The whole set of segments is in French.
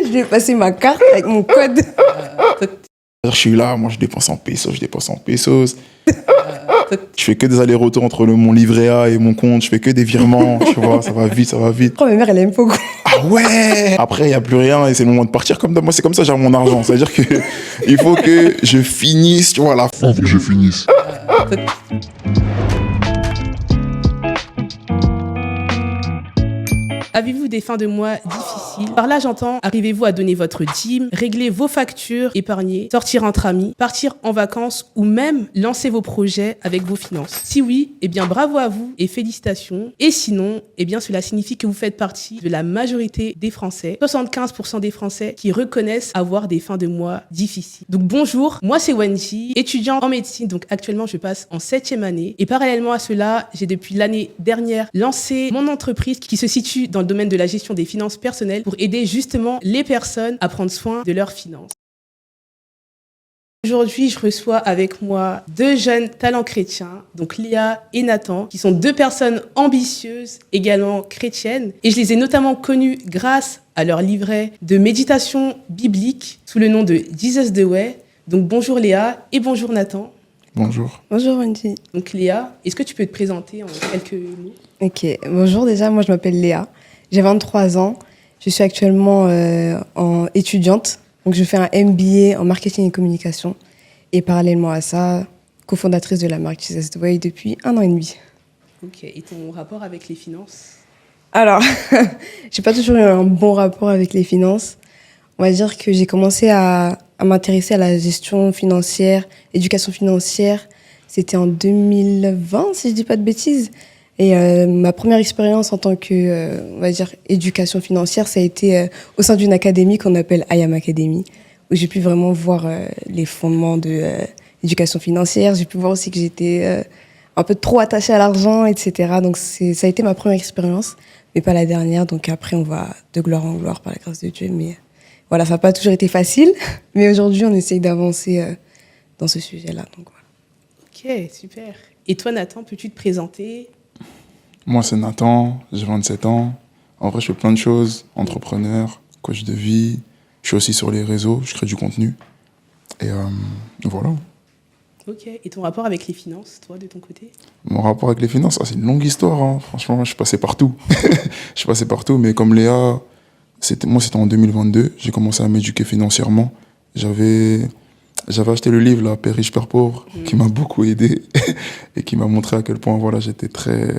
Je lui ai passé ma carte avec mon code. Je suis là, moi je dépense en pesos. Je fais que des allers-retours entre mon livret A et mon compte, je fais que des virements, tu vois, ça va vite. Oh, ma mère, elle aime beaucoup. Ah ouais. Après, il n'y a plus rien et c'est le moment de partir. Comme moi, c'est comme ça, j'ai mon argent. C'est-à-dire que il faut que je finisse, tu vois, à la fin. Il faut que je finisse. Avez-vous des fins de mois difficiles? Par là, j'entends, arrivez-vous à donner votre dîme, régler vos factures, épargner, sortir entre amis, partir en vacances ou même lancer vos projets avec vos finances? Si oui, eh bien bravo à vous et félicitations. Et sinon, eh bien cela signifie que vous faites partie de la majorité des Français, 75% des Français qui reconnaissent avoir des fins de mois difficiles. Donc bonjour, moi c'est Wendy, étudiante en médecine, donc actuellement je passe en 7e année. Et parallèlement à cela, j'ai depuis l'année dernière lancé mon entreprise qui se situe dans le domaine de la gestion des finances personnelles pour aider justement les personnes à prendre soin de leurs finances. Aujourd'hui, je reçois avec moi deux jeunes talents chrétiens, donc Léa et Nathan, qui sont deux personnes ambitieuses, également chrétiennes. Et je les ai notamment connus grâce à leur livret de méditation biblique sous le nom de Jesus the Way. Donc bonjour Léa et bonjour Nathan. Bonjour. Bonjour, Wendy. Donc Léa, est-ce que tu peux te présenter en quelques mots? Ok, bonjour déjà, moi je m'appelle Léa. J'ai 23 ans. Je suis actuellement étudiante. Donc, je fais un MBA en marketing et communication. Et parallèlement à ça, cofondatrice de la marque Jesus the Way depuis 1 an et demi. Ok, et ton rapport avec les finances? Alors, j'ai pas toujours eu un bon rapport avec les finances. On va dire que j'ai commencé à m'intéresser à la gestion financière, éducation financière. C'était en 2020, si je dis pas de bêtises. Et ma première expérience en tant que, on va dire, éducation financière, ça a été au sein d'une académie qu'on appelle I Am Academy, où j'ai pu vraiment voir les fondements de l'éducation financière. J'ai pu voir aussi que j'étais un peu trop attachée à l'argent, etc. Donc ça a été ma première expérience, mais pas la dernière. Donc après, on va de gloire en gloire par la grâce de Dieu. Mais voilà, ça n'a pas toujours été facile. Mais aujourd'hui, on essaye d'avancer dans ce sujet-là. Donc voilà. Ok, super. Et toi, Nathan, peux-tu te présenter? Moi, c'est Nathan, j'ai 27 ans. En vrai, je fais plein de choses. Entrepreneur, coach de vie. Je suis aussi sur les réseaux, je crée du contenu. Et voilà. Ok. Et ton rapport avec les finances, toi, de ton côté? Mon rapport avec les finances, c'est une longue histoire. Hein. Franchement, je suis passé partout. Je suis passé partout, mais comme Léa, c'était en 2022. J'ai commencé à m'éduquer financièrement. J'avais acheté le livre, là, Père riche, Père pauvre, qui m'a beaucoup aidé et qui m'a montré à quel point voilà, j'étais très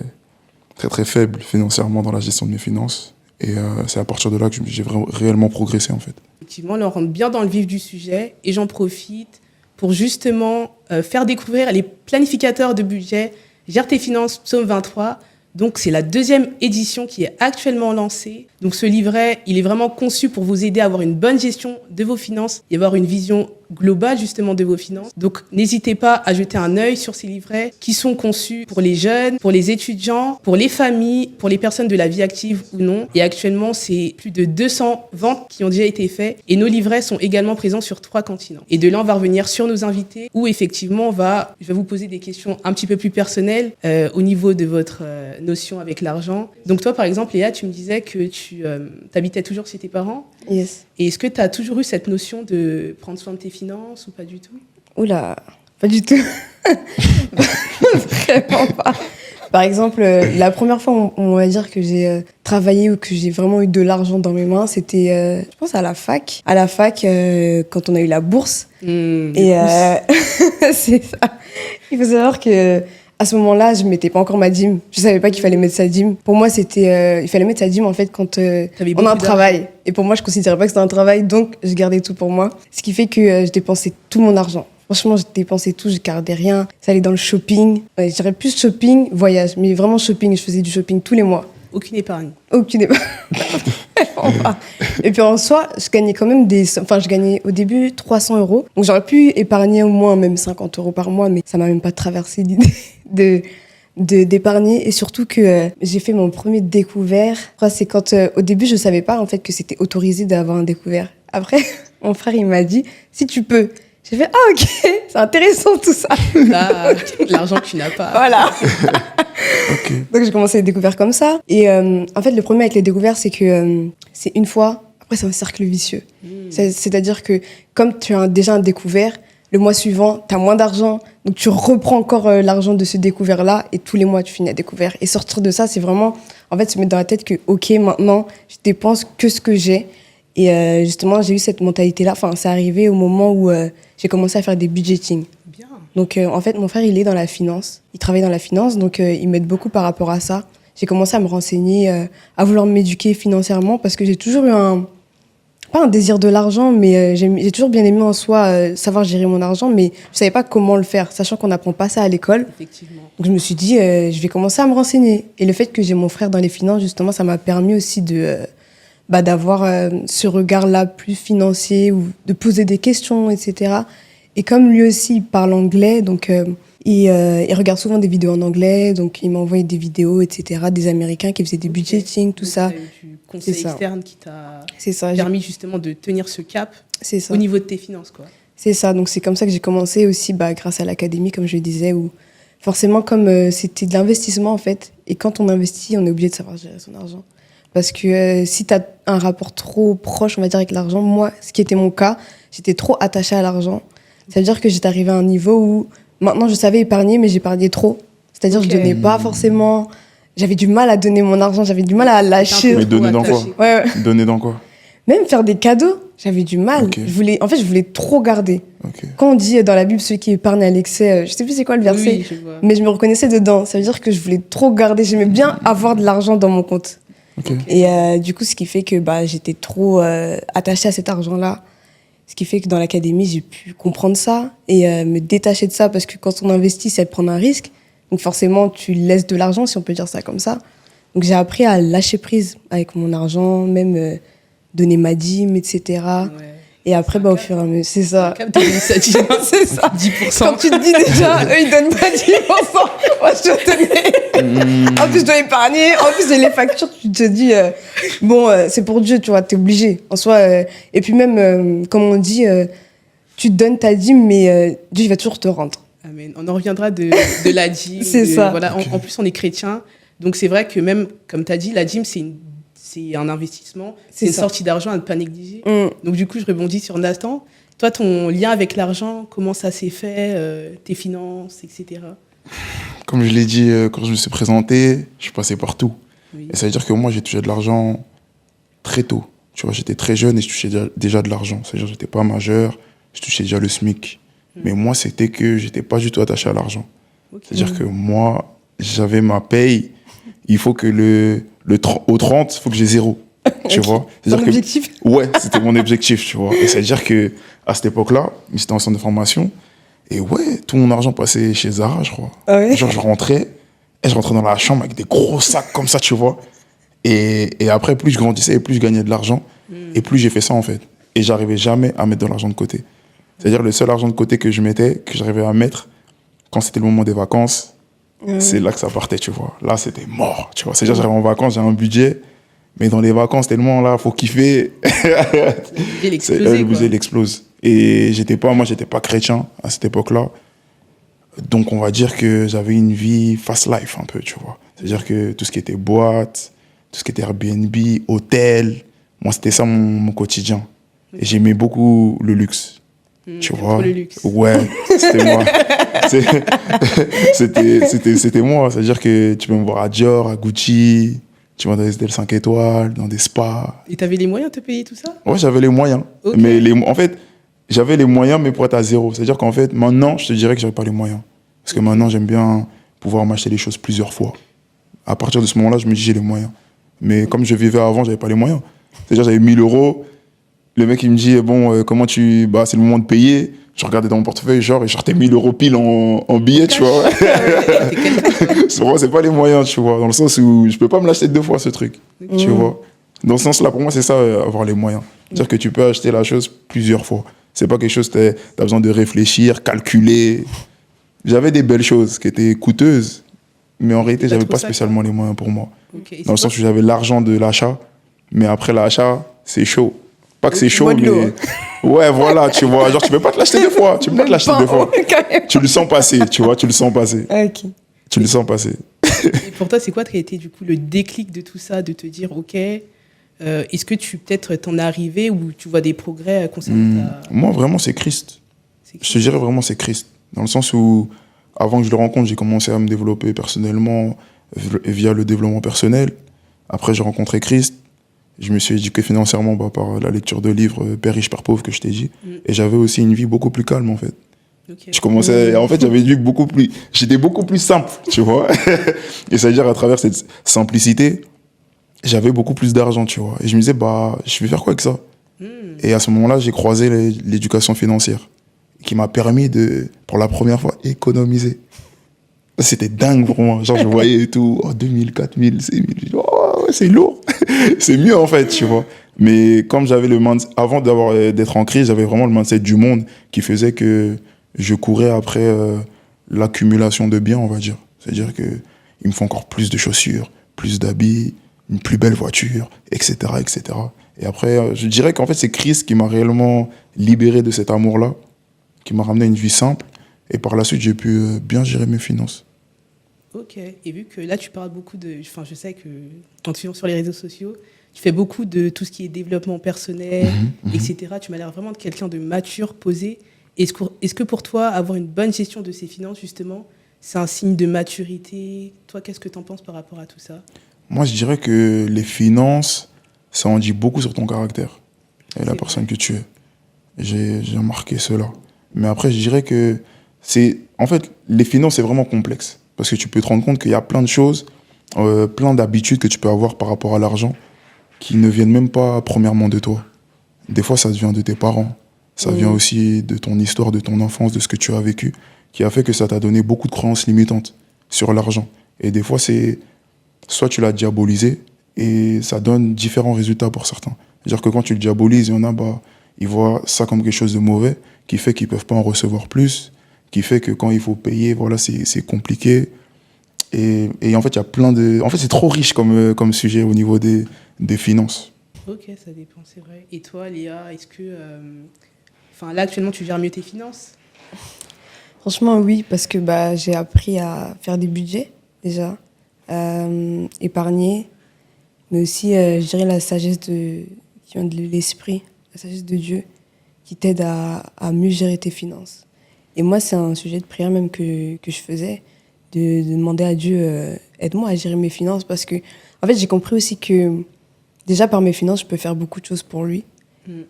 faible financièrement dans la gestion de mes finances. Et c'est à partir de là que j'ai réellement progressé, en fait. Effectivement, là, on rentre bien dans le vif du sujet et j'en profite pour justement faire découvrir les planificateurs de budget Gère tes finances, Psaume 23. Donc, c'est la 2e édition qui est actuellement lancée. Donc, ce livret, il est vraiment conçu pour vous aider à avoir une bonne gestion de vos finances et avoir une vision globale, justement, de vos finances. Donc, n'hésitez pas à jeter un œil sur ces livrets qui sont conçus pour les jeunes, pour les étudiants, pour les familles, pour les personnes de la vie active ou non. Et actuellement, c'est plus de 200 ventes qui ont déjà été faites. Et nos livrets sont également présents sur 3 continents. Et de là, on va revenir sur nos invités où, effectivement, je vais vous poser des questions un petit peu plus personnelles au niveau de votre notion avec l'argent. Donc toi, par exemple, Léa, tu me disais que tu habitais toujours chez tes parents. Yes. Et est-ce que tu as toujours eu cette notion de prendre soin de tes finances ou pas du tout? Oula, pas du tout. Vraiment pas. Par exemple, la première fois, on va dire que j'ai travaillé ou que j'ai vraiment eu de l'argent dans mes mains, c'était, je pense, à la fac. À la fac, quand on a eu la bourse. Et c'est ça. Il faut savoir que à ce moment-là, je mettais pas encore ma dîme. Je savais pas qu'il fallait mettre sa dîme. Pour moi, c'était, il fallait mettre sa dîme en fait quand on a un travail. Et pour moi, je considérais pas que c'était un travail, donc je gardais tout pour moi. Ce qui fait que je dépensais tout mon argent. Franchement, je dépensais tout, je gardais rien. Ça allait dans le shopping. Je dirais plus shopping, voyage, mais vraiment shopping. Je faisais du shopping tous les mois. Aucune épargne. Aucune épargne. Et puis en soi, je gagnais quand même je gagnais au début 300 €. Donc j'aurais pu épargner au moins même 50 € par mois, mais ça m'a même pas traversé l'idée d'épargner. Et surtout que j'ai fait mon premier découvert. C'est quand au début je savais pas en fait que c'était autorisé d'avoir un découvert. Après, mon frère il m'a dit si tu peux. J'ai fait ah ok, c'est intéressant tout ça. Ah, l'argent que tu n'as pas. Voilà. Okay. Donc j'ai commencé les découvertes comme ça. Et en fait le problème avec les découvertes c'est que c'est une fois. Ouais, c'est un cercle vicieux. C'est-à-dire que comme tu as déjà un découvert, le mois suivant, tu as moins d'argent, donc tu reprends encore l'argent de ce découvert-là, et tous les mois, tu finis à découvert. Et sortir de ça, c'est vraiment, en fait, se mettre dans la tête que, OK, maintenant, je dépense que ce que j'ai. Et justement, j'ai eu cette mentalité-là. Enfin, c'est arrivé au moment où j'ai commencé à faire des budgeting. Bien. Donc, en fait, mon frère, il est dans la finance. Il travaille dans la finance, donc il m'aide beaucoup par rapport à ça. J'ai commencé à me renseigner, à vouloir m'éduquer financièrement, parce que j'ai toujours eu pas un désir de l'argent, mais j'ai toujours bien aimé en soi savoir gérer mon argent, mais je savais pas comment le faire, sachant qu'on n'apprend pas ça à l'école. Effectivement. Donc je me suis dit, je vais commencer à me renseigner. Et le fait que j'ai mon frère dans les finances, justement, ça m'a permis aussi d'avoir ce regard-là plus financier, ou de poser des questions, etc. Et comme lui aussi, il parle anglais, donc il regarde souvent des vidéos en anglais, donc il m'a envoyé des vidéos, etc., des Américains qui faisaient des budgeting, tout Donc, ça. t'as eu du conseil C'est ça. externe qui t'a C'est ça, permis justement de tenir ce cap c'est ça. au niveau de tes finances, quoi. C'est ça, donc c'est comme ça que j'ai commencé aussi grâce à l'académie, comme je le disais, où forcément, comme c'était de l'investissement en fait, et quand on investit, on est obligé de savoir gérer son argent. Parce que si tu as un rapport trop proche, on va dire, avec l'argent, moi, ce qui était mon cas, j'étais trop attachée à l'argent. Ça veut dire que j'étais arrivée à un niveau où maintenant je savais épargner, mais j'épargnais trop. C'est-à-dire que je donnais pas forcément. J'avais du mal à donner mon argent, j'avais du mal à lâcher. Mais donner dans quoi? Ouais. Donner dans quoi? Même faire des cadeaux, j'avais du mal. Ok. Je voulais trop garder. Ok. Quand on dit dans la Bible, ceux qui épargnent à l'excès, je sais plus c'est quoi le verset, Oui, je vois. mais je me reconnaissais dedans. Ça veut dire que je voulais trop garder. J'aimais bien avoir de l'argent dans mon compte. Ok. Et du coup, ce qui fait que j'étais trop attachée à cet argent-là. Ce qui fait que dans l'académie, j'ai pu comprendre ça et me détacher de ça, parce que quand on investit, c'est de prendre un risque. Donc forcément, tu laisses de l'argent, si on peut dire ça comme ça. Donc j'ai appris à lâcher prise avec mon argent, même donner ma dîme, etc. Ouais. Et après, au fur et à mesure, c'est ça. Cap de l'initiative. C'est ça. 10%. Quand tu te dis déjà, eux, ils donnent pas 10%, moi, je te donner. En plus, je dois épargner. En plus, les factures, tu te dis, c'est pour Dieu, tu vois, t'es obligé. En soi, et puis même, comme on dit, tu te donnes ta dîme, mais Dieu, il va toujours te rendre. Amen. On en reviendra de la dîme. C'est ça. Voilà. En plus, on est chrétien. Donc, c'est vrai que même, comme tu as dit, la dîme, c'est un investissement. C'est une ça. sortie d'argent à ne pas négliger. Mm. Donc, du coup, je rebondis sur Nathan. Toi, ton lien avec l'argent, comment ça s'est fait, tes finances, etc. Comme je l'ai dit quand je me suis présenté, je suis passé partout. Oui. Et ça veut dire que moi, j'ai touché de l'argent très tôt. Tu vois, j'étais très jeune et je touchais déjà de l'argent. C'est-à-dire que j'étais pas majeur, je touchais déjà le SMIC. Mais moi, c'était que j'étais pas du tout attaché à l'argent. Ok. C'est-à-dire que moi, j'avais ma paye, il faut que au 30, il faut que j'ai zéro. Tu vois? Ton C'est-à-dire que- objectif. Ouais, c'était mon objectif, tu vois. Et c'est-à-dire que à cette époque-là, j'étais en centre de formation, et ouais, tout mon argent passait chez Zara, je crois. Ah ouais? Genre, je rentrais dans la chambre avec des gros sacs comme ça, tu vois. Et après, plus je grandissais et plus je gagnais de l'argent, et plus j'ai fait ça, en fait. Et j'arrivais jamais à mettre de l'argent de côté. C'est-à-dire, le seul argent de côté que je mettais, que j'arrivais à mettre, quand c'était le moment des vacances, c'est là que ça partait, tu vois. Là, c'était mort, tu vois. C'est-à-dire, j'arrive en vacances, j'ai un budget, mais dans les vacances, tellement là, faut kiffer. Le budget, il explose. Et moi, j'étais pas chrétien à cette époque-là. Donc, on va dire que j'avais une vie fast life un peu, tu vois. C'est-à-dire que tout ce qui était boîte, tout ce qui était Airbnb, hôtel, moi, c'était ça mon quotidien. Et j'aimais beaucoup le luxe. Tu vois? Le luxe. Ouais, c'était moi. C'était moi. C'est-à-dire que tu peux me voir à Dior, à Gucci, tu vas dans des hôtels 5 étoiles, dans des spas. Et t'avais les moyens de te payer tout ça? Ouais, j'avais les moyens. Ok. Mais en fait, j'avais les moyens, mais pour être à zéro. C'est-à-dire qu'en fait, maintenant, je te dirais que j'avais pas les moyens. Parce que maintenant, j'aime bien pouvoir m'acheter les choses plusieurs fois. À partir de ce moment-là, je me dis, j'ai les moyens. Mais comme je vivais avant, j'avais pas les moyens. C'est-à-dire, j'avais 1 000 euros. Le mec, il me dit, bon, comment c'est le moment de payer. Je regardais dans mon portefeuille, genre, et je sortais 1 000 euros pile en billets, tu vois. Pour moi, c'est pas les moyens, tu vois. Dans le sens où je peux pas me l'acheter 2 fois, ce truc. Tu vois. Dans ce sens-là, pour moi, c'est ça, avoir les moyens. C'est-à-dire que tu peux acheter la chose plusieurs fois. C'est pas quelque chose, t'as besoin de réfléchir, calculer. J'avais des belles choses qui étaient coûteuses, mais en réalité, j'avais trop pas ça, spécialement les moyens pour moi. Ok. Et Dans le c'est sens où j'avais l'argent de l'achat, mais après l'achat, c'est chaud. Pas que c'est chaud, Bois de l'eau, mais... Ouais, voilà, tu vois. Genre, tu peux pas te l'acheter 2 fois. Tu peux pas te l'acheter 2 fois. Tu le sens passer, tu vois, tu le sens passer. Ok. Tu le sens passer. Et pour toi, c'est quoi qui a été du coup le déclic de tout ça, de te dire, ok, Est-ce que peut-être t'en es arrivé ou tu vois des progrès concernant Moi, vraiment, c'est Christ. Je te dirais vraiment, c'est Christ. Dans le sens où, avant que je le rencontre, j'ai commencé à me développer personnellement via le développement personnel. Après, j'ai rencontré Christ. Je me suis éduqué financièrement par la lecture de livres Père riche, Père pauvre que je t'ai dit. Et j'avais aussi une vie beaucoup plus calme, en fait. Okay. Je commençais, en fait, j'avais une vie j'étais beaucoup plus simple, tu vois. Et c'est-à-dire, à travers cette simplicité, j'avais beaucoup plus d'argent, tu vois. Et je me disais, je vais faire quoi avec ça? Et à ce moment-là, j'ai croisé l'éducation financière, qui m'a permis pour la première fois, économiser. C'était dingue pour moi. Genre, je voyais tout, 2000, 4000, 6000. Je dis, oh, ouais, c'est lourd. C'est mieux, en fait, tu vois. Mais comme j'avais avant d'être en crise, j'avais vraiment le mindset du monde qui faisait que je courais après l'accumulation de biens, on va dire. C'est-à-dire qu'il me faut encore plus de chaussures, plus d'habits, une plus belle voiture, etc., etc. Et après, je dirais qu'en fait, c'est Christ qui m'a réellement libéré de cet amour-là, qui m'a ramené à une vie simple. Et par la suite, j'ai pu bien gérer mes finances. Ok. Et vu que là, tu parles beaucoup Enfin, je sais que quand tu es sur les réseaux sociaux, tu fais beaucoup de tout ce qui est développement personnel, etc. Tu m'as l'air vraiment de quelqu'un de mature, posé. Est-ce que pour toi, avoir une bonne gestion de ses finances, justement, c'est un signe de maturité? Toi, qu'est-ce que tu en penses par rapport à tout ça? Moi, je dirais que les finances, ça en dit beaucoup sur ton caractère et la personne que tu es. J'ai remarqué cela. Mais après, je dirais que en fait, les finances, c'est vraiment complexe. Parce que tu peux te rendre compte qu'il y a plein de choses, plein d'habitudes que tu peux avoir par rapport à l'argent qui ne viennent même pas premièrement de toi. Des fois, ça vient de tes parents. Ça vient aussi de ton histoire, de ton enfance, de ce que tu as vécu, qui a fait que ça t'a donné beaucoup de croyances limitantes sur l'argent. Et des fois, soit tu l'as diabolisé et ça donne différents résultats pour certains. C'est-à-dire que quand tu le diabolises, il y en a, ils voient ça comme quelque chose de mauvais, qui fait qu'ils ne peuvent pas en recevoir plus, qui fait que quand il faut payer, voilà, c'est compliqué. Et en fait, il y a plein de... En fait, c'est trop riche comme sujet au niveau des finances. Ok, ça dépend, c'est vrai. Et toi, Léa, est-ce que... Enfin, là, actuellement, tu gères mieux tes finances? Franchement, oui, parce que j'ai appris à faire des budgets, déjà, épargner, mais aussi, je dirais, la sagesse qui vient de l'esprit, la sagesse de Dieu, qui t'aide à mieux gérer tes finances. Et moi, c'est un sujet de prière même que je faisais, de demander à Dieu, aide-moi à gérer mes finances, parce que, en fait, j'ai compris aussi que, déjà, par mes finances, je peux faire beaucoup de choses pour lui.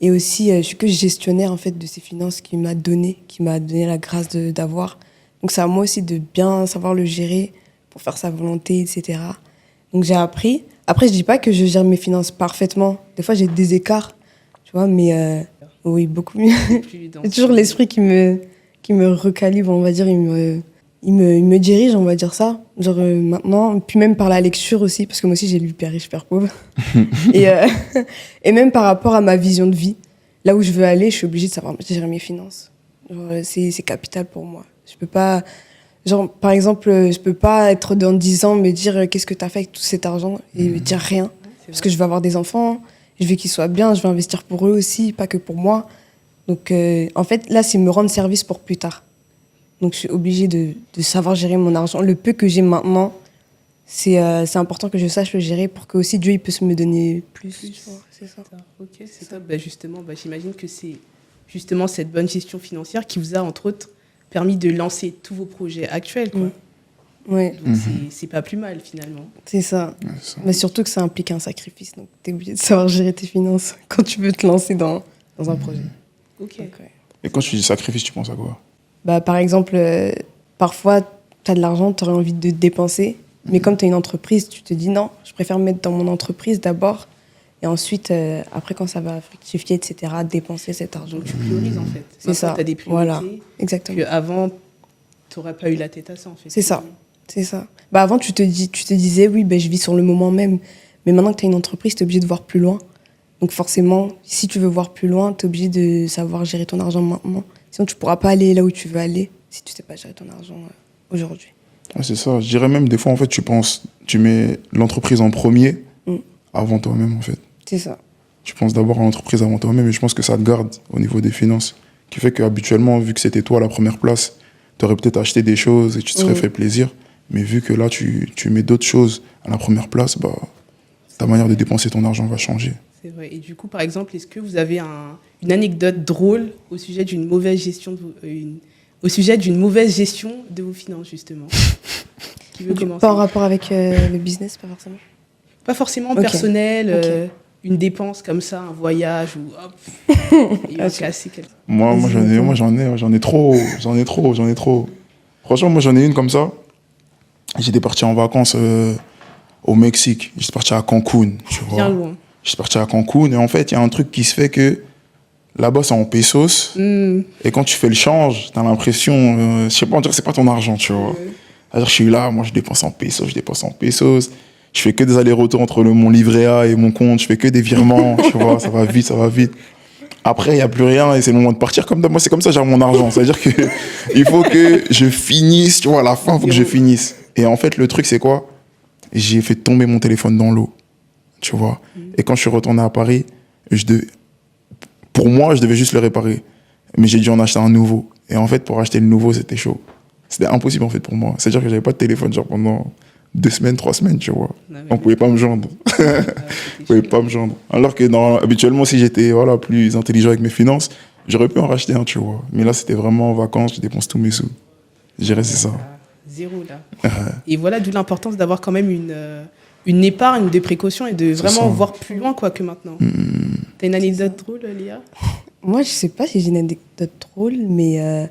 Et aussi, je suis que gestionnaire, en fait, de ces finances qu'il m'a donné la grâce d'avoir. Donc, c'est à moi aussi de bien savoir le gérer pour faire sa volonté, etc. Donc, j'ai appris. Après, je dis pas que je gère mes finances parfaitement. Des fois, j'ai des écarts, tu vois, mais oui, beaucoup mieux. C'est toujours l'esprit qui me recalibre, on va dire, il me dirige, on va dire ça. Genre maintenant, puis même par la lecture aussi, parce que moi aussi j'ai lu Père riche, Père pauvre. et même par rapport à ma vision de vie, là où je veux aller, je suis obligée de savoir gérer mes finances. C'est capital pour moi. Je peux pas, genre par exemple, je peux pas être dans 10 ans me dire qu'est-ce que tu as fait avec tout cet argent et me dire rien. Parce que je veux avoir des enfants, je veux qu'ils soient bien, je veux investir pour eux aussi, pas que pour moi. Donc en fait, là, c'est me rendre service pour plus tard. Donc, je suis obligée de savoir gérer mon argent. Le peu que j'ai maintenant, c'est important que je sache le gérer pour que aussi Dieu il puisse me donner plus. C'est ça. Ok, c'est top. Justement, j'imagine que c'est justement cette bonne gestion financière qui vous a, entre autres, permis de lancer tous vos projets actuels. Quoi. Ouais. Donc, c'est pas plus mal, finalement. C'est ça. Ouais, ça. Mais surtout que ça implique un sacrifice. Donc, tu es obligé de savoir gérer tes finances quand tu veux te lancer dans un projet. Ok. Donc, Et quand tu dis sacrifice, tu penses à quoi? Par exemple, parfois, tu as de l'argent, tu aurais envie de dépenser, mais comme tu as une entreprise, tu te dis non, je préfère me mettre dans mon entreprise d'abord, et ensuite, après, quand ça va fructifier, etc., dépenser cet argent. Donc, tu priorises, en fait. C'est ça. Tu as des priorités. Voilà, exactement. Qu'avant, tu n'aurais pas eu la tête à ça, en fait. C'est ça. C'est ça. Avant, tu te disais, oui, je vis sur le moment même, mais maintenant que tu as une entreprise, tu es obligé de voir plus loin. Donc, forcément, si tu veux voir plus loin, tu es obligé de savoir gérer ton argent maintenant. Sinon, tu ne pourras pas aller là où tu veux aller si tu ne sais pas gérer ton argent aujourd'hui. Ouais, c'est ça. Je dirais même, des fois, en fait, tu mets l'entreprise en premier avant toi-même, en fait. C'est ça. Tu penses d'abord à l'entreprise avant toi-même, et je pense que ça te garde au niveau des finances. Qui fait qu'habituellement, vu que c'était toi à la première place, tu aurais peut-être acheté des choses et tu te serais fait plaisir. Mais vu que là, tu mets d'autres choses à la première place, ta manière de dépenser ton argent va changer. C'est vrai. Et du coup, par exemple, est-ce que vous avez une anecdote drôle au sujet d'une mauvaise gestion de vos finances, justement? Qui veut commencer? Pas en rapport avec le business, pas forcément. Pas forcément Ok. personnel, Ok. une dépense comme ça, un voyage ou hop, il va Ok. casser quelque... Moi, j'en ai trop. Franchement, moi, j'en ai une comme ça. J'étais parti en vacances au Mexique. J'étais parti à Cancun, tu vois. Bien loin. J'étais parti à Cancun et en fait, il y a un truc qui se fait que là-bas, c'est en pesos. Et quand tu fais le change, t'as l'impression, je sais pas, on dirait que c'est pas ton argent, tu vois. C'est-à-dire, je suis là, moi, je dépense en pesos. Je fais que des allers-retours entre mon livret A et mon compte. Je fais que des virements, tu vois, ça va vite. Après, il n'y a plus rien et c'est le moment de partir. Comme moi, c'est comme ça que j'ai mon argent. C'est-à-dire que il faut que je finisse, tu vois, à la fin, il faut que je finisse. Et en fait, le truc, c'est quoi? J'ai fait tomber mon téléphone dans l'eau, tu vois. Et quand je suis retourné à Paris, pour moi, je devais juste le réparer. Mais j'ai dû en acheter un nouveau. Et en fait, pour acheter le nouveau, c'était chaud. C'était impossible, en fait, pour moi. C'est-à-dire que j'avais pas de téléphone, genre, pendant 2 semaines, 3 semaines, tu vois. On pouvait pas me joindre. On pouvait pas me joindre. Alors que habituellement, si j'étais plus intelligent avec mes finances, j'aurais pu en racheter un, tu vois. Mais là, c'était vraiment en vacances, je dépense tous mes sous. J'ai resté ça. Zéro, là. Et voilà, d'où l'importance d'avoir quand même une épargne, des précautions et de vraiment ça. voir plus loin que maintenant. T'as une anecdote drôle, Léa? Moi, je sais pas si j'ai une anecdote drôle, mais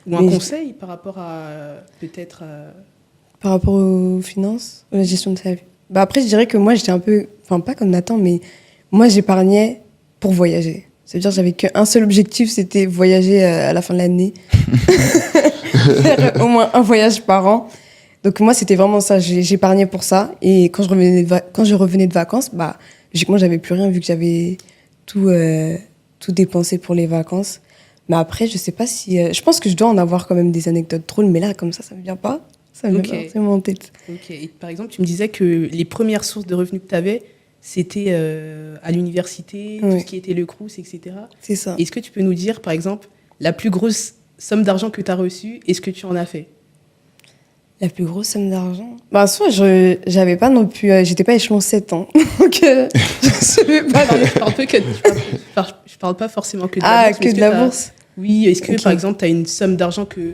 Ou un Mais conseil par rapport à peut-être... par rapport aux finances, à la gestion de sa vie. Bah après, je dirais que moi, j'étais un peu, enfin pas comme Nathan, mais moi, j'épargnais pour voyager. C'est-à-dire, j'avais qu'un seul objectif, c'était voyager à la fin de l'année. Faire au moins un voyage par an. Donc moi, c'était vraiment ça. J'épargnais pour ça. Et quand je revenais de vacances, bah, logiquement, j'avais plus rien vu que j'avais tout dépensé pour les vacances. Mais après, je sais pas si... je pense que je dois en avoir quand même des anecdotes drôles, mais là, comme ça me vient pas. Ça me vient pas forcément en tête. Ok. Et par exemple, tu me disais que les premières sources de revenus que tu avais, c'était à l'université, tout ce qui était le Crous, etc. C'est ça. Est-ce que tu peux nous dire, par exemple, la plus grosse somme d'argent que tu as reçue et ce que tu en as fait? La plus grosse somme d'argent? Bah, soit j'avais pas non plus... j'étais pas échelon 7 ans. Donc, je savais pas. Non, mais je parle pas forcément que de la bourse. Que de la bourse. Oui, est-ce que, Ok. par exemple, tu as une somme d'argent que...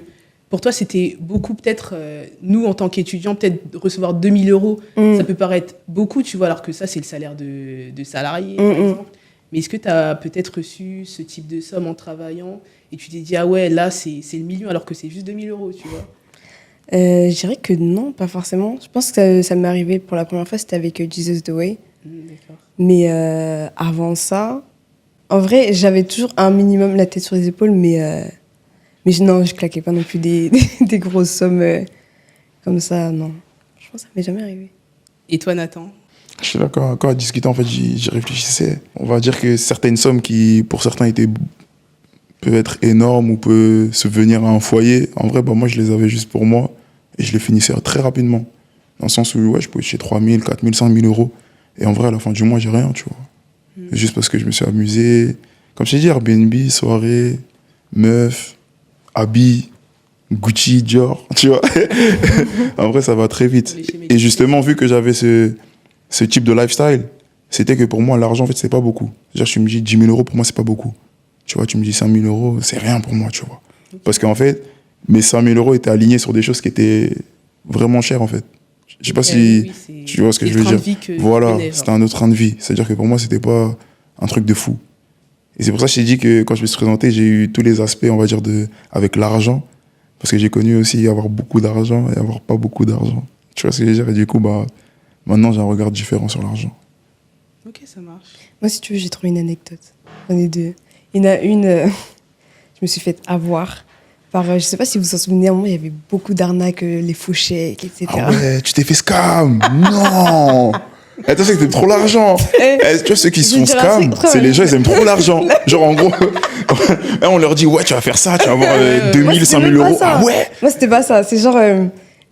Pour toi, c'était beaucoup, peut-être, nous, en tant qu'étudiants, peut-être recevoir 2 000 euros, ça peut paraître beaucoup, tu vois, alors que ça, c'est le salaire de salarié, par exemple. Mais est-ce que tu as peut-être reçu ce type de somme en travaillant et tu t'es dit, ah ouais, là, c'est le million, alors que c'est juste 2 000 euros, tu vois? Je dirais que non, pas forcément. Je pense que ça m'est arrivé pour la première fois, c'était avec Jesus the Way. D'accord. Mais avant ça, en vrai, j'avais toujours un minimum la tête sur les épaules, mais non, je claquais pas non plus des grosses sommes comme ça, non. Je pense que ça m'est jamais arrivé. Et toi, Nathan? Je suis là, quand à discuter, en fait, j'y réfléchissais. On va dire que certaines sommes qui, pour certains, peuvent être énormes ou peuvent se venir à un foyer, en vrai, bah, moi, je les avais juste pour moi et je les finissais très rapidement. Dans le sens où, ouais, je pouvais toucher 3 000, 4 000, 5 000 euros. Et en vrai, à la fin du mois, j'ai rien, tu vois. Juste parce que je me suis amusé. Comme je t'ai dit, Airbnb, soirée, meuf, habits, Gucci, Dior, tu vois. En vrai, ça va très vite. Et justement, vu que j'avais ce type de lifestyle, c'était que pour moi, l'argent, en fait, c'est pas beaucoup. C'est-à-dire, tu me dis 10 000 euros, pour moi, c'est pas beaucoup. Tu vois, tu me dis 5 000 euros, c'est rien pour moi, tu vois. Parce qu'en fait, mes 5 000 euros étaient alignés sur des choses qui étaient vraiment chères, en fait. Je sais pas si tu vois ce que je veux dire. Voilà, c'était un autre train de vie. C'est-à-dire que pour moi, c'était pas un truc de fou. Et c'est pour ça que je t'ai dit que quand je me suis présenté, j'ai eu tous les aspects, on va dire, avec l'argent. Parce que j'ai connu aussi avoir beaucoup d'argent et avoir pas beaucoup d'argent. Tu vois ce que je veux dire? Et du coup, bah, maintenant, j'ai un regard différent sur l'argent. Ok, ça marche. Moi, si tu veux, j'ai trouvé une anecdote. J'en ai deux. Il y en a une, je me suis fait avoir par, je sais pas si vous vous en souvenez, à un moment, il y avait beaucoup d'arnaques, les faux chèques, etc. Ah ouais, tu t'es fait scam. Non. Attends, c'est que t'aimes trop l'argent. Tu vois, ceux qui se font scam, c'est les gens, ils aiment trop l'argent. Genre, en gros, on leur dit, ouais, tu vas faire ça, tu vas avoir 2 000, 5 000 euros. Ah ouais. Moi, c'était pas ça. C'est genre,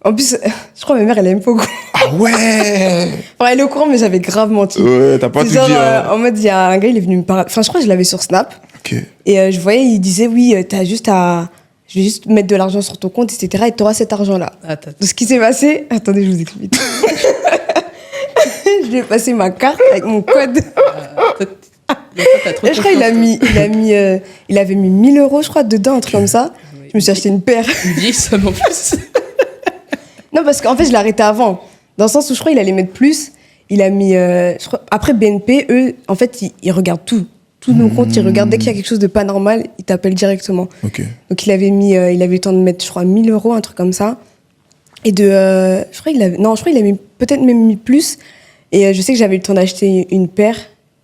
en plus, je crois que ma mère, elle aime pas au courant. Ah ouais. Enfin, elle est au courant, mais j'avais grave menti. Ouais, t'as pas tout dit. En mode, il y a un gars, il est venu me parler. Enfin, je crois que je l'avais sur Snap. Ok. Et je voyais, il disait, oui, t'as juste à... Je vais juste mettre de l'argent sur ton compte, etc. Et t'auras cet argent-là. Attends. Ce qui s'est passé... Attendez, je vous explique. je lui ai passé ma carte avec mon code. T'as trop Et je crois qu'il il avait mis 1000 euros, je crois, dedans, un truc comme ça. Je me suis acheté une paire. Une vieille somme en plus. Non, parce qu'en fait, je l'ai arrêté avant. Dans le sens où je crois qu'il allait mettre plus. Il a mis. Je crois, après BNP, eux, en fait, ils regardent tout. Tous nos comptes, ils regardent. Dès qu'il y a quelque chose de pas normal, ils t'appellent directement. Ok. Donc, il avait eu le temps de mettre, je crois, 1000 euros, un truc comme ça. Et je crois qu'il avait peut-être même mis plus. Et je sais que j'avais eu le temps d'acheter une paire,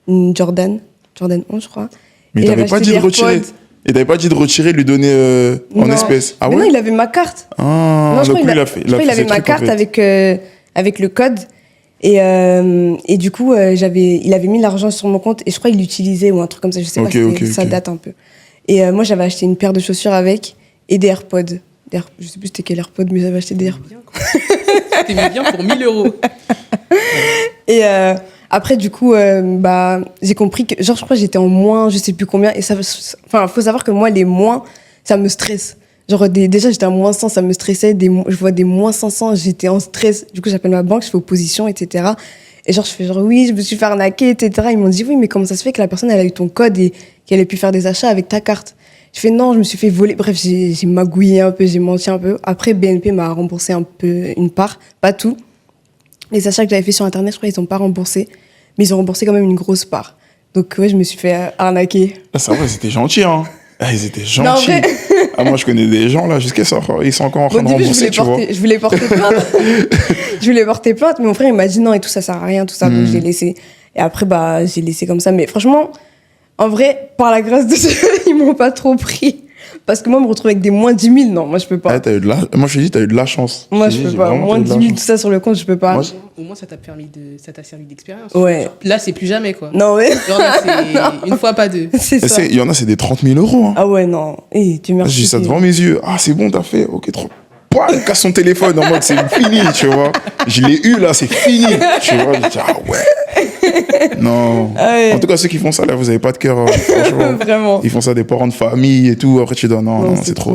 une Jordan 11, je crois. Mais Et il j'avais t'avait pas acheté dit de des retirer. AirPods. Et t'avais pas dit de retirer, lui donner en Non. espèces. Ah Mais ouais? non, il avait ma carte. Ah, Non, je donc crois lui, il a fait. je crois qu'il avait ma carte avec le code. Et du coup, il avait mis l'argent sur mon compte et je crois qu'il l'utilisait ou un truc comme ça. Je sais pas, ça date un peu. Et moi, j'avais acheté une paire de chaussures avec et des AirPods. Je sais plus c'était quel AirPod, mais j'avais acheté des AirPods. C'était bien pour 1000 euros. Et après, du coup, j'ai compris que, genre, je crois que j'étais en moins, je sais plus combien. Et ça, enfin, faut savoir que moi, les moins, ça me stresse. Genre, déjà, j'étais à moins 100, ça me stressait. Je vois des moins 500, j'étais en stress. Du coup, j'appelle ma banque, je fais opposition, etc. Et genre, je fais genre, oui, je me suis fait arnaquer, etc. Ils m'ont dit, oui, mais comment ça se fait que la personne, elle a eu ton code et qu'elle ait pu faire des achats avec ta carte? Je fais, non, je me suis fait voler. Bref, j'ai magouillé un peu, j'ai menti un peu. Après, BNP m'a remboursé un peu une part, pas tout. Les achats que j'avais fait sur Internet, je crois qu'ils n'ont pas remboursé. Mais ils ont remboursé quand même une grosse part. Donc, ouais, je me suis fait arnaquer. Ah, ça va, c'était gentil, hein. Ah, ils étaient Non, en gentils. vrai. Ah, moi, je connais des gens, là, jusqu'à ça, ils sont encore en train Au de début, rembourser, tu vois. je voulais porter plainte. Je voulais porter plainte, mais mon frère, il m'a dit non et tout, ça sert à rien, tout ça. Donc, j'ai laissé. Et après, j'ai laissé comme ça. Mais franchement, en vrai, par la grâce de Dieu, ils m'ont pas trop pris. Parce que moi, me retrouver avec des moins 10 000, non, moi, je peux pas. Ah, moi, je te dis, t'as eu de la chance. Moi, je peux pas. Moins 10 000, tout ça sur le compte, je peux pas. Moi, Au moins, ça t'a servi d'expérience. Ouais. Là, c'est plus jamais, quoi. Non, ouais. Genre là, c'est une fois, pas deux. C'est ça. Il y en a, c'est des 30 000 euros. Hein. Ah ouais, non. Eh, tu J'ai merci. dit ça devant mes yeux. Ah, c'est bon, t'as fait. Ok, trop. Pouah, il casse son téléphone en mode c'est fini, tu vois. Je l'ai eu là, c'est fini. Tu vois, je dis ah ouais. Non. Ah ouais. En tout cas, ceux qui font ça là, vous avez pas de cœur, franchement. Vraiment. Ils font ça des parents de famille et tout. Après, tu dis non, c'est trop.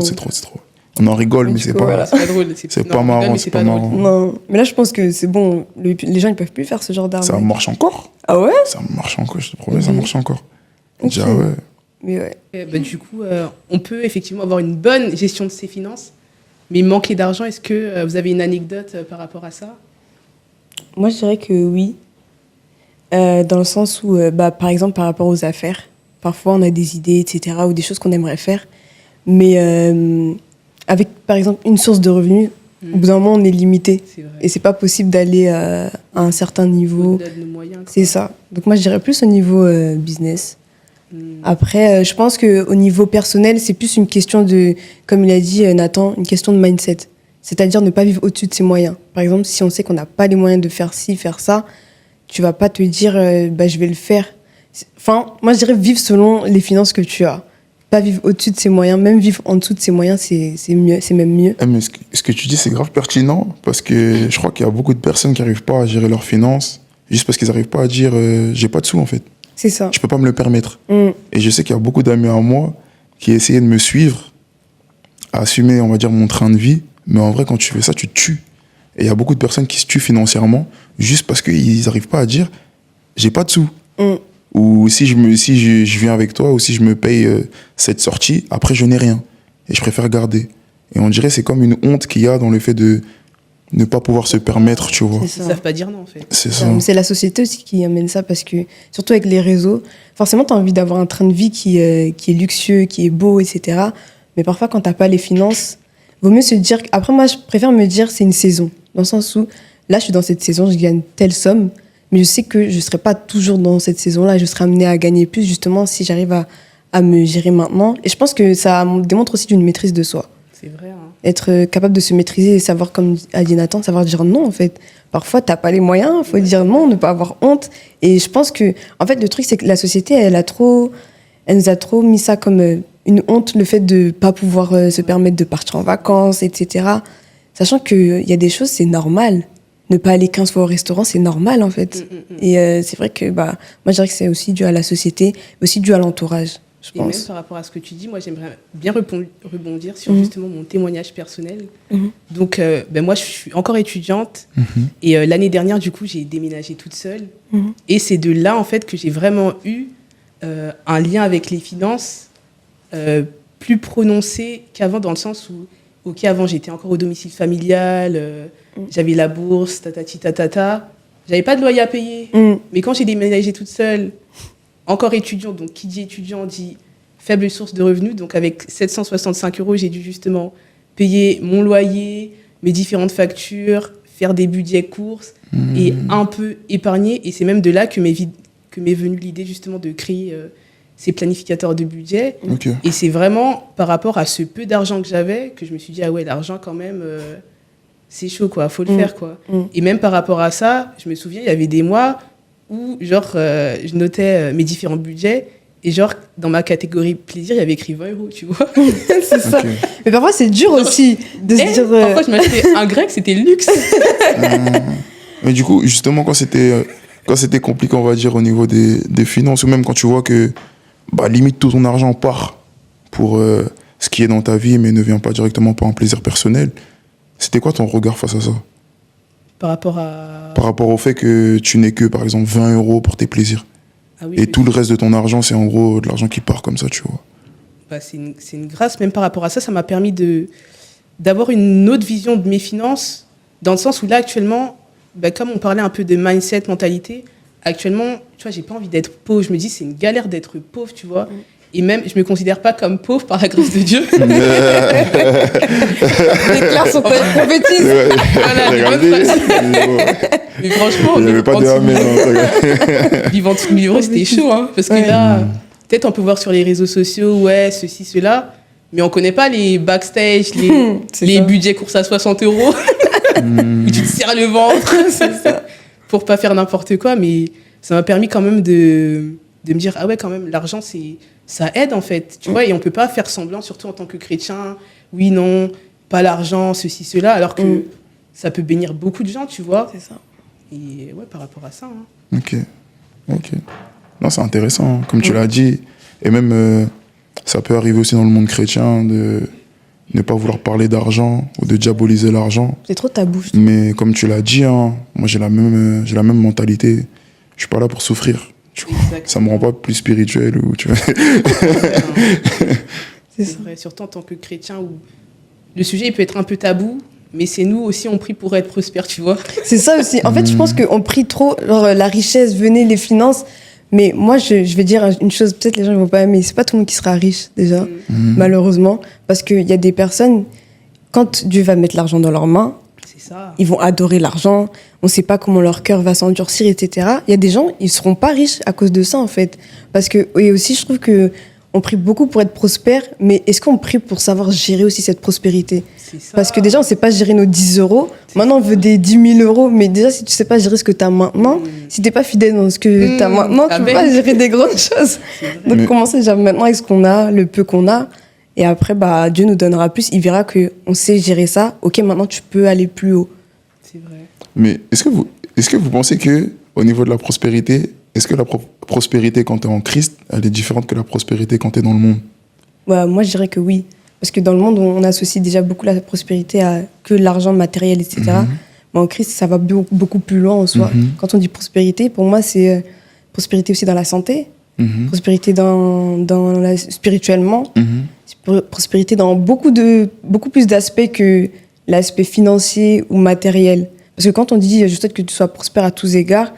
On en rigole, mais c'est coup, pas. voilà. C'est pas drôle. C'est non, pas on marrant, rigole, mais c'est pas drôle. marrant. Non. Mais là, je pense que c'est bon. Les gens, ils peuvent plus faire ce genre Ça d'arnaque. marche encore. Ah ouais? Ça marche encore, je te promets, ça marche encore. Je dis, Ok. ah ouais. Mais ouais. Du coup, on peut effectivement avoir une bonne gestion de ses finances, mais manquer d'argent, est-ce que vous avez une anecdote par rapport à ça? Moi, je dirais que oui. Dans le sens où, par exemple, par rapport aux affaires, parfois on a des idées, etc., ou des choses qu'on aimerait faire, mais avec, par exemple, une source de revenus, au bout d'un moment, on est limité. C'est vrai. Et c'est pas possible d'aller à un certain niveau. Au-delà de nos moyens, quoi. C'est ça. Donc moi, je dirais plus au niveau business. Hmm. Après, je pense qu'au niveau personnel, c'est plus une question de, comme il a dit Nathan, une question de mindset. C'est-à-dire ne pas vivre au-dessus de ses moyens. Par exemple, si on sait qu'on n'a pas les moyens de faire ci, faire ça, tu vas pas te dire, je vais le faire. Enfin, moi, je dirais vivre selon les finances que tu as. Pas vivre au-dessus de ses moyens. Même vivre en dessous de ses moyens, c'est mieux, c'est même mieux. Eh, mais ce que tu dis, c'est grave pertinent parce que je crois qu'il y a beaucoup de personnes qui n'arrivent pas à gérer leurs finances juste parce qu'ils n'arrivent pas à dire j'ai pas de sous en fait. C'est ça. Je peux pas me le permettre. Mm. Et je sais qu'il y a beaucoup d'amis à moi qui essayaient de me suivre, à assumer, on va dire, mon train de vie. Mais en vrai, quand tu fais ça, tu te tues. Et il y a beaucoup de personnes qui se tuent financièrement juste parce qu'ils n'arrivent pas à dire j'ai pas de sous. Mm. Ou si je viens avec toi, ou si je me paye cette sortie, après je n'ai rien. Et je préfère garder. Et on dirait c'est comme une honte qu'il y a dans le fait de ne pas pouvoir se permettre, tu vois. C'est Ils ça. savent pas dire non, en fait. C'est ça. C'est la société aussi qui amène ça parce que, surtout avec les réseaux, forcément, tu as envie d'avoir un train de vie qui est luxueux, qui est beau, etc. Mais parfois, quand tu n'as pas les finances, vaut mieux se dire. Après, moi, je préfère me dire c'est une saison. Dans le sens où, là, je suis dans cette saison, je gagne telle somme, mais je sais que je ne serai pas toujours dans cette saison-là. Je serai amenée à gagner plus, justement, si j'arrive à me gérer maintenant. Et je pense que ça démontre aussi d'une maîtrise de soi. C'est vrai, hein. Être capable de se maîtriser et savoir, comme a dit Nathan, savoir dire non, en fait. Parfois, t'as pas les moyens, il faut dire non, ne pas avoir honte. Et je pense que, en fait, le truc, c'est que la société, elle nous a trop mis ça comme une honte, le fait de pas pouvoir se permettre de partir en vacances, etc. Sachant qu'il y a des choses, c'est normal. Ne pas aller 15 fois au restaurant, c'est normal, en fait. Et c'est vrai que, moi, je dirais que c'est aussi dû à la société, aussi dû à l'entourage. je Et même pense. par rapport à ce que tu dis, moi j'aimerais bien rebondir sur justement mon témoignage personnel. Donc moi je suis encore étudiante et l'année dernière du coup j'ai déménagé toute seule. Et c'est de là en fait que j'ai vraiment eu un lien avec les finances plus prononcé qu'avant, dans le sens où ok, avant j'étais encore au domicile familial, j'avais la bourse, tatati tatata, j'avais pas de loyer à payer. Mais quand j'ai déménagé toute seule, encore étudiant, donc qui dit étudiant dit faible source de revenus, donc avec 765 €, j'ai dû justement payer mon loyer, mes différentes factures, faire des budgets courses et un peu épargner. Et c'est même de là que m'est venue l'idée justement de créer ces planificateurs de budget. Ok. Et c'est vraiment par rapport à ce peu d'argent que j'avais que je me suis dit, ah ouais, l'argent quand même, c'est chaud, quoi, faut le faire, quoi. Et même par rapport à ça, je me souviens, il y avait des mois où, genre, je notais mes différents budgets et, genre, dans ma catégorie plaisir, il y avait écrit 20 €, tu vois. C'est ça. Ok. Mais parfois, c'est dur aussi de se Et dire. parfois, je m'achetais un grec, c'était luxe. Mais du coup, justement, quand c'était compliqué, on va dire, au niveau des finances, ou même quand tu vois que, bah, limite, tout ton argent part pour ce qui est dans ta vie, mais ne vient pas directement pour un plaisir personnel, c'était quoi ton regard face à ça? Par rapport à... Par rapport au fait que tu n'aies que, par exemple, 20 € pour tes plaisirs. Ah oui, Et oui. tout le reste de ton argent, c'est en gros de l'argent qui part comme ça, tu vois. Bah, c'est une grâce, même par rapport à ça, ça m'a permis d'avoir une autre vision de mes finances, dans le sens où là, actuellement, bah, comme on parlait un peu de mindset, mentalité, actuellement, tu vois, j'ai pas envie d'être pauvre. Je me dis, c'est une galère d'être pauvre, tu vois. Et même, je me considère pas comme pauvre par la grâce de Dieu. Déclare sur ta prophétise. Voilà, les bonnes phrases. Mais franchement, Il n'y avait pas de amen. vivant de 1000 €, c'était chaud, hein, parce que là, peut-être on peut voir sur les réseaux sociaux, ouais, ceci, cela, mais on connaît pas les backstage, C'est les ça. budgets courses à 60 €, où tu te serres le ventre, pour pas faire n'importe quoi, mais ça m'a permis quand même de me dire, ah ouais, quand même, l'argent, ça aide, en fait, tu vois, et on peut pas faire semblant, surtout en tant que chrétien, oui, non, pas l'argent, ceci, cela, alors que ça peut bénir beaucoup de gens, tu vois. C'est ça. Et ouais, par rapport à ça. Hein. Ok. Non, c'est intéressant, hein, comme tu l'as dit. Et même, ça peut arriver aussi dans le monde chrétien de ne pas vouloir parler d'argent ou de diaboliser l'argent. C'est trop tabou. Je trouve. Mais comme tu l'as dit, hein, moi j'ai la même mentalité. Je suis pas là pour souffrir. Tu vois. Ça me rend pas plus spirituel. Ou, tu vois. C'est vrai, surtout en tant que chrétien où le sujet il peut être un peu tabou, mais c'est nous aussi, on prie pour être prospère, tu vois. C'est ça aussi. En fait, je pense qu'on prie trop, genre, la richesse, venez, les finances. Mais moi, je vais dire une chose, peut-être les gens ne vont pas aimer, c'est pas tout le monde qui sera riche, déjà, malheureusement. Parce qu'il y a des personnes, quand Dieu va mettre l'argent dans leurs mains, C'est ça. ils vont adorer l'argent, on ne sait pas comment leur cœur va s'endurcir, etc. Il y a des gens, ils ne seront pas riches à cause de ça, en fait. Parce que, et aussi, je trouve que on prie beaucoup pour être prospère, mais est-ce qu'on prie pour savoir gérer aussi cette prospérité? C'est ça. Parce que déjà, on ne sait pas gérer nos 10 €. Maintenant, on veut des 10 000 €. Mais déjà, si tu ne sais pas gérer ce que tu as maintenant, si tu n'es pas fidèle dans ce que tu as maintenant, tu ne peux pas gérer des grandes choses. Donc, Mais- commencer déjà maintenant avec ce qu'on a, le peu qu'on a. Et après, bah, Dieu nous donnera plus. Il verra qu'on sait gérer ça. OK, maintenant, tu peux aller plus haut. C'est vrai. Mais est-ce que vous pensez que au niveau de la prospérité, est-ce que la prospérité quand tu es en Christ, elle est différente que la prospérité quand tu es dans le monde? Ouais, moi, je dirais que oui. Parce que dans le monde, on associe déjà beaucoup la prospérité à que l'argent matériel, etc. Mais en Christ, ça va beaucoup plus loin en soi. Quand on dit prospérité, pour moi, c'est prospérité aussi dans la santé, prospérité spirituellement, prospérité dans beaucoup plus d'aspects que l'aspect financier ou matériel. Parce que quand on dit, je souhaite que tu sois prospère à tous égards,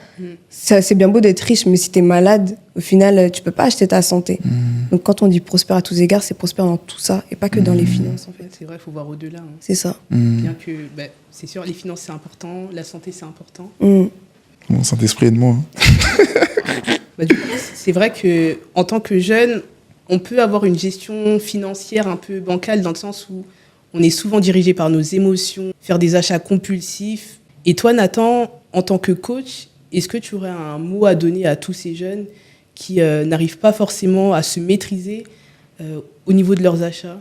c'est bien beau d'être riche, mais si tu es malade, au final, tu peux pas acheter ta santé. Donc quand on dit prospère à tous égards, c'est prospère dans tout ça, et pas que dans les finances, en fait. C'est vrai, il faut voir au-delà. Hein. C'est ça. Bien que, bah, c'est sûr, les finances, c'est important, la santé, c'est important. Mon Saint-Esprit est de moi. Bah, du coup, c'est vrai que en tant que jeune, on peut avoir une gestion financière un peu bancale dans le sens où on est souvent dirigé par nos émotions, faire des achats compulsifs. Et toi, Nathan, en tant que coach, est-ce que tu aurais un mot à donner à tous ces jeunes qui n'arrivent pas forcément à se maîtriser au niveau de leurs achats?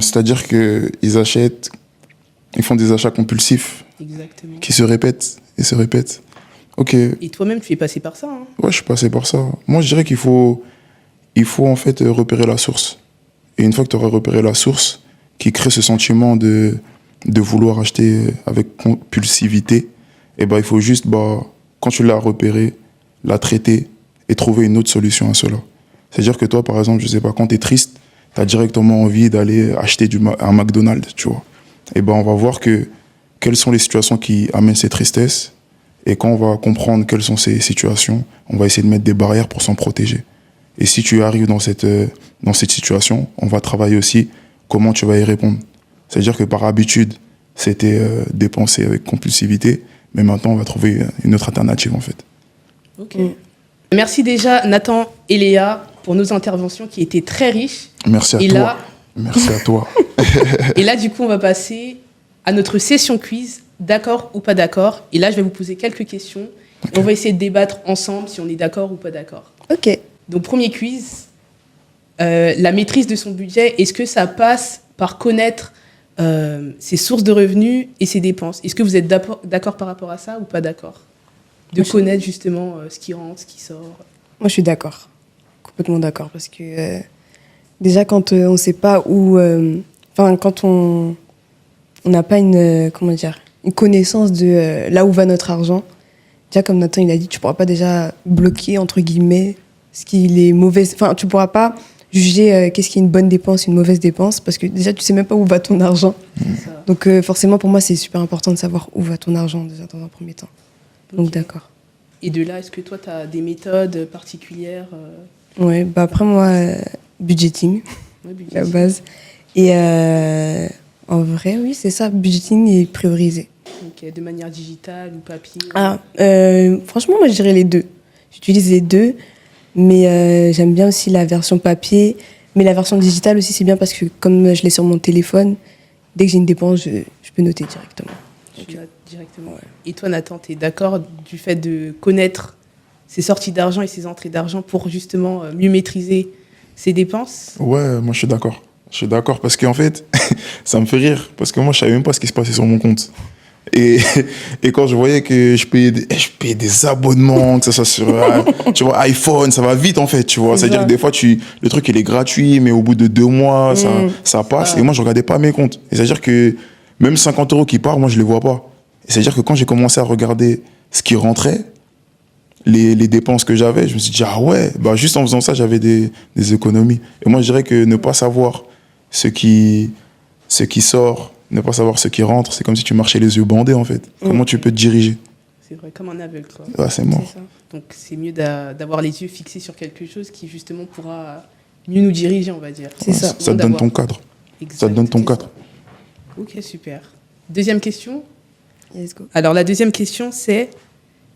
C'est-à-dire qu'ils achètent, ils font des achats compulsifs Exactement. qui se répètent et se répètent. Ok, Et toi-même, tu es passé par ça. Hein. ouais, je suis passé par ça. Moi, je dirais qu'il faut il faut en fait repérer la source. Et une fois que tu auras repéré la source qui crée ce sentiment de vouloir acheter avec compulsivité, et ben, il faut juste, quand tu l'as repéré, la traiter et trouver une autre solution à cela. C'est-à-dire que toi, par exemple, je sais pas, quand tu es triste, tu as directement envie d'aller acheter un McDonald's, tu vois. Et ben, on va voir quelles sont les situations qui amènent ces tristesses. Et quand on va comprendre quelles sont ces situations, on va essayer de mettre des barrières pour s'en protéger. Et si tu arrives dans cette situation, on va travailler aussi comment tu vas y répondre. C'est-à-dire que par habitude, c'était dépenser avec compulsivité, mais maintenant, on va trouver une autre alternative, en fait. Ok. Merci déjà, Nathan et Léa, pour nos interventions qui étaient très riches. Merci à et toi. Là... Merci à toi. Et là, du coup, on va passer à notre session quiz, d'accord ou pas d'accord. Et là, je vais vous poser quelques questions. Okay. Et on va essayer de débattre ensemble si on est d'accord ou pas d'accord. Ok. Donc, premier quiz, la maîtrise de son budget, est-ce que ça passe par connaître ses sources de revenus et ses dépenses? Est-ce que vous êtes d'accord par rapport à ça ou pas d'accord? De connaître justement ce qui rentre, ce qui sort. Moi, je suis d'accord. Complètement d'accord. Parce que déjà, quand on ne sait pas où... quand on n'a pas une connaissance de là où va notre argent, déjà, comme Nathan il a dit, tu ne pourras pas déjà bloquer, entre guillemets, ce qui est mauvais. Enfin, tu ne pourras pas juger qu'est-ce qui est une bonne dépense, une mauvaise dépense, parce que déjà, tu ne sais même pas où va ton argent. Donc, forcément, pour moi, c'est super important de savoir où va ton argent, déjà, dans un premier temps. Donc, d'accord. Et de là, est-ce que toi, tu as des méthodes particulières Oui, après, moi, budgeting, la base. Et en vrai, oui, c'est ça, budgeting et prioriser. Ok, de manière digitale ou papier Franchement, moi, je dirais les deux. J'utilise les deux, mais j'aime bien aussi la version papier. Mais la version digitale aussi, c'est bien parce que comme je l'ai sur mon téléphone, dès que j'ai une dépense, je peux noter directement. Tu notes directement. Ouais. Et toi, Nathan, tu es d'accord du fait de connaître ses sorties d'argent et ses entrées d'argent pour justement mieux maîtriser ses dépenses? Ouais, moi je suis d'accord. Je suis d'accord parce qu'en fait, ça me fait rire parce que moi je savais même pas ce qui se passait sur mon compte. Et quand je voyais que je payais des abonnements, que ça soit sur tu vois, iPhone, ça va vite en fait, tu vois. C'est-à-dire que des fois, le truc il est gratuit, mais au bout de 2 mois, ça passe. Et moi je regardais pas mes comptes. Et c'est-à-dire que même 50 € qui partent, moi je les vois pas. Et c'est-à-dire que quand j'ai commencé à regarder ce qui rentrait, les dépenses que j'avais, je me suis dit, ah ouais, juste en faisant ça, j'avais des économies. Et moi je dirais que ne pas savoir ce qui sort, ne pas savoir ce qui rentre, c'est comme si tu marchais les yeux bandés en fait. Comment tu peux te diriger? C'est vrai, comme un aveugle quoi. Ouais, c'est mort. C'est ça. Donc c'est mieux d'avoir les yeux fixés sur quelque chose qui justement pourra mieux nous diriger, on va dire. C'est ça. Ça te donne ton cadre. Exact, ça te donne ton cadre. Ça. Ok, super. Deuxième question. Let's go. Alors la deuxième question c'est,